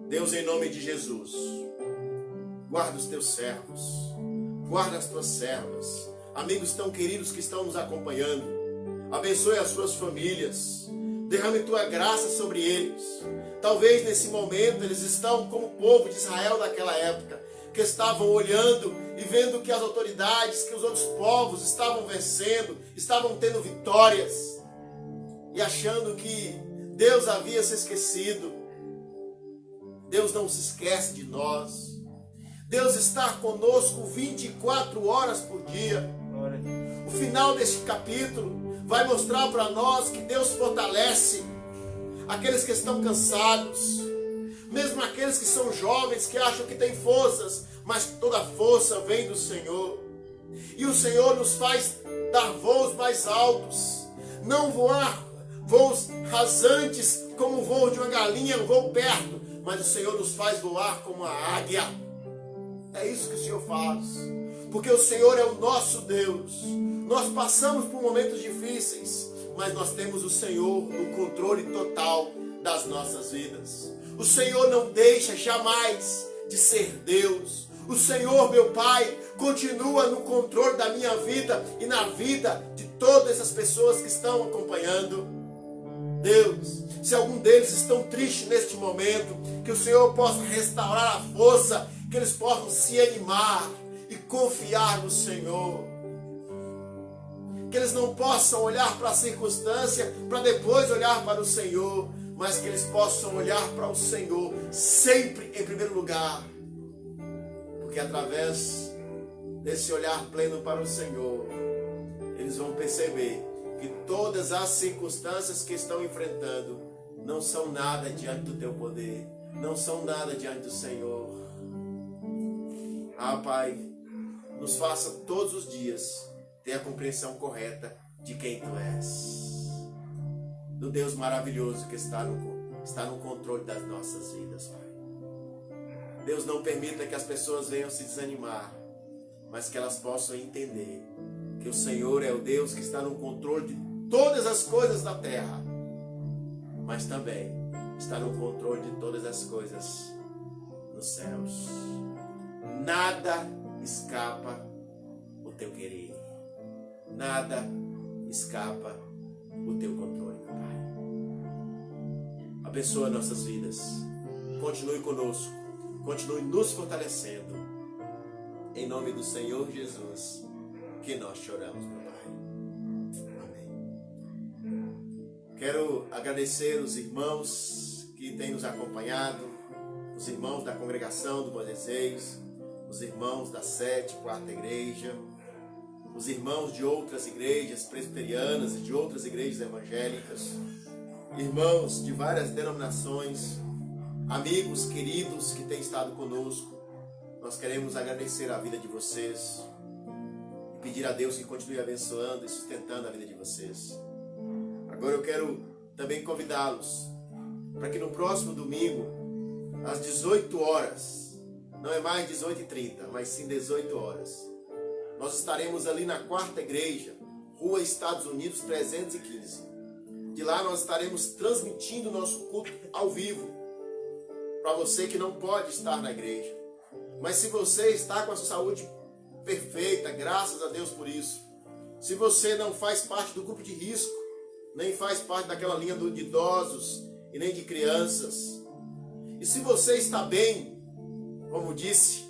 Speaker 1: Deus, em nome de Jesus, guarda os teus servos, guarda as tuas servas, amigos tão queridos que estão nos acompanhando. Abençoe as suas famílias, derrame tua graça sobre eles. Talvez nesse momento eles estão como o povo de Israel daquela época, que estavam olhando e vendo que as autoridades, que os outros povos estavam vencendo, estavam tendo vitórias, e achando que Deus havia se esquecido. Deus não se esquece de nós. Deus está conosco 24 horas por dia. O final deste capítulo vai mostrar para nós que Deus fortalece aqueles que estão cansados, mesmo aqueles que são jovens, que acham que têm forças, mas toda força vem do Senhor. E o Senhor nos faz dar voos mais altos, não voar voos rasantes como o voo de uma galinha, um voo perto, mas o Senhor nos faz voar como a águia. É isso que o Senhor faz, porque o Senhor é o nosso Deus. Nós passamos por momentos difíceis, mas nós temos o Senhor no controle total das nossas vidas. O Senhor não deixa jamais de ser Deus. O Senhor, meu Pai, continua no controle da minha vida e na vida de todas essas pessoas que estão acompanhando. Deus, se algum deles estão tristes neste momento, que o Senhor possa restaurar a força, que eles possam se animar e confiar no Senhor. Que eles não possam olhar para a circunstância para depois olhar para o Senhor, mas que eles possam olhar para o Senhor sempre em primeiro lugar. Porque através desse olhar pleno para o Senhor, eles vão perceber que todas as circunstâncias que estão enfrentando não são nada diante do teu poder, não são nada diante do Senhor. Ah, Pai, nos faça todos os dias ter a compreensão correta de quem Tu és, do Deus maravilhoso que está no controle das nossas vidas, Pai. Deus, não permita que as pessoas venham se desanimar, mas que elas possam entender que o Senhor é o Deus que está no controle de todas as coisas da terra, mas também está no controle de todas as coisas nos céus. Nada escapa o Teu querer, nada escapa o Teu controle, meu Pai. Abençoa nossas vidas, continue conosco, continue nos fortalecendo, em nome do Senhor Jesus, que nós choramos, meu Pai. Amém. Quero agradecer os irmãos que têm nos acompanhado, os irmãos da congregação do Bom Desejos, os irmãos da 7ª Igreja, os irmãos de outras igrejas presbiterianas e de outras igrejas evangélicas, irmãos de várias denominações, amigos queridos que têm estado conosco. Nós queremos agradecer a vida de vocês e pedir a Deus que continue abençoando e sustentando a vida de vocês. Agora eu quero também convidá-los para que no próximo domingo, às 18 horas, não é mais 18h30, mas sim 18 horas, nós estaremos ali na quarta igreja, Rua Estados Unidos 315. De lá nós estaremos transmitindo o nosso culto ao vivo, para você que não pode estar na igreja. Mas se você está com a sua saúde perfeita, graças a Deus por isso. Se você não faz parte do grupo de risco, nem faz parte daquela linha de idosos e nem de crianças. E se você está bem, como disse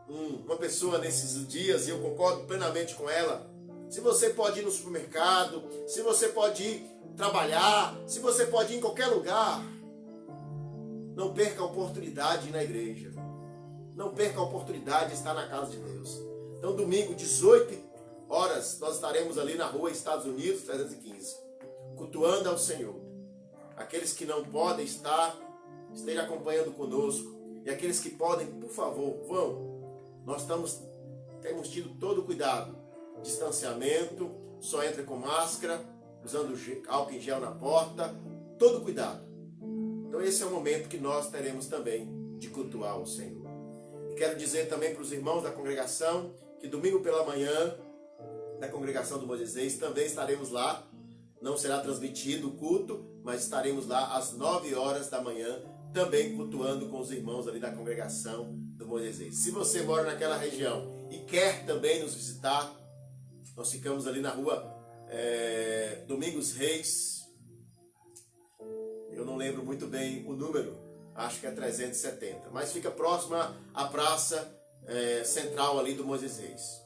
Speaker 1: uma pessoa nesses dias, e eu concordo plenamente com ela, se você pode ir no supermercado, se você pode ir trabalhar, se você pode ir em qualquer lugar, não perca a oportunidade de ir na igreja. Não perca a oportunidade de estar na casa de Deus. Então, domingo, 18 horas, nós estaremos ali na Rua Estados Unidos 315, cultuando ao Senhor. Aqueles que não podem estar, estejam acompanhando conosco. E aqueles que podem, por favor, vão. Nós temos tido todo o cuidado. Distanciamento, só entra com máscara, usando álcool em gel na porta, todo cuidado. Então esse é o momento que nós teremos também de cultuar o Senhor. E quero dizer também para os irmãos da congregação, que domingo pela manhã, da congregação do Moisés, também estaremos lá. Não será transmitido o culto, mas estaremos lá às 9 horas da manhã, também cultuando com os irmãos ali da congregação do Moisés. Se você mora naquela região e quer também nos visitar, nós ficamos ali na rua Domingos Reis. Eu não lembro muito bem o número, acho que é 370. Mas fica próximo à praça central ali do Moisés.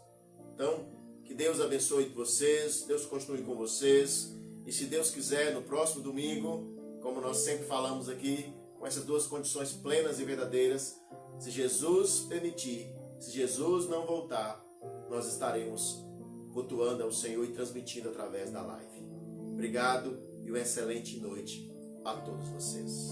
Speaker 1: Então, que Deus abençoe vocês, Deus continue com vocês. E se Deus quiser, no próximo domingo, como nós sempre falamos aqui, com essas duas condições plenas e verdadeiras, se Jesus permitir, se Jesus não voltar, nós estaremos cultuando ao Senhor e transmitindo através da live. Obrigado e uma excelente noite a todos vocês.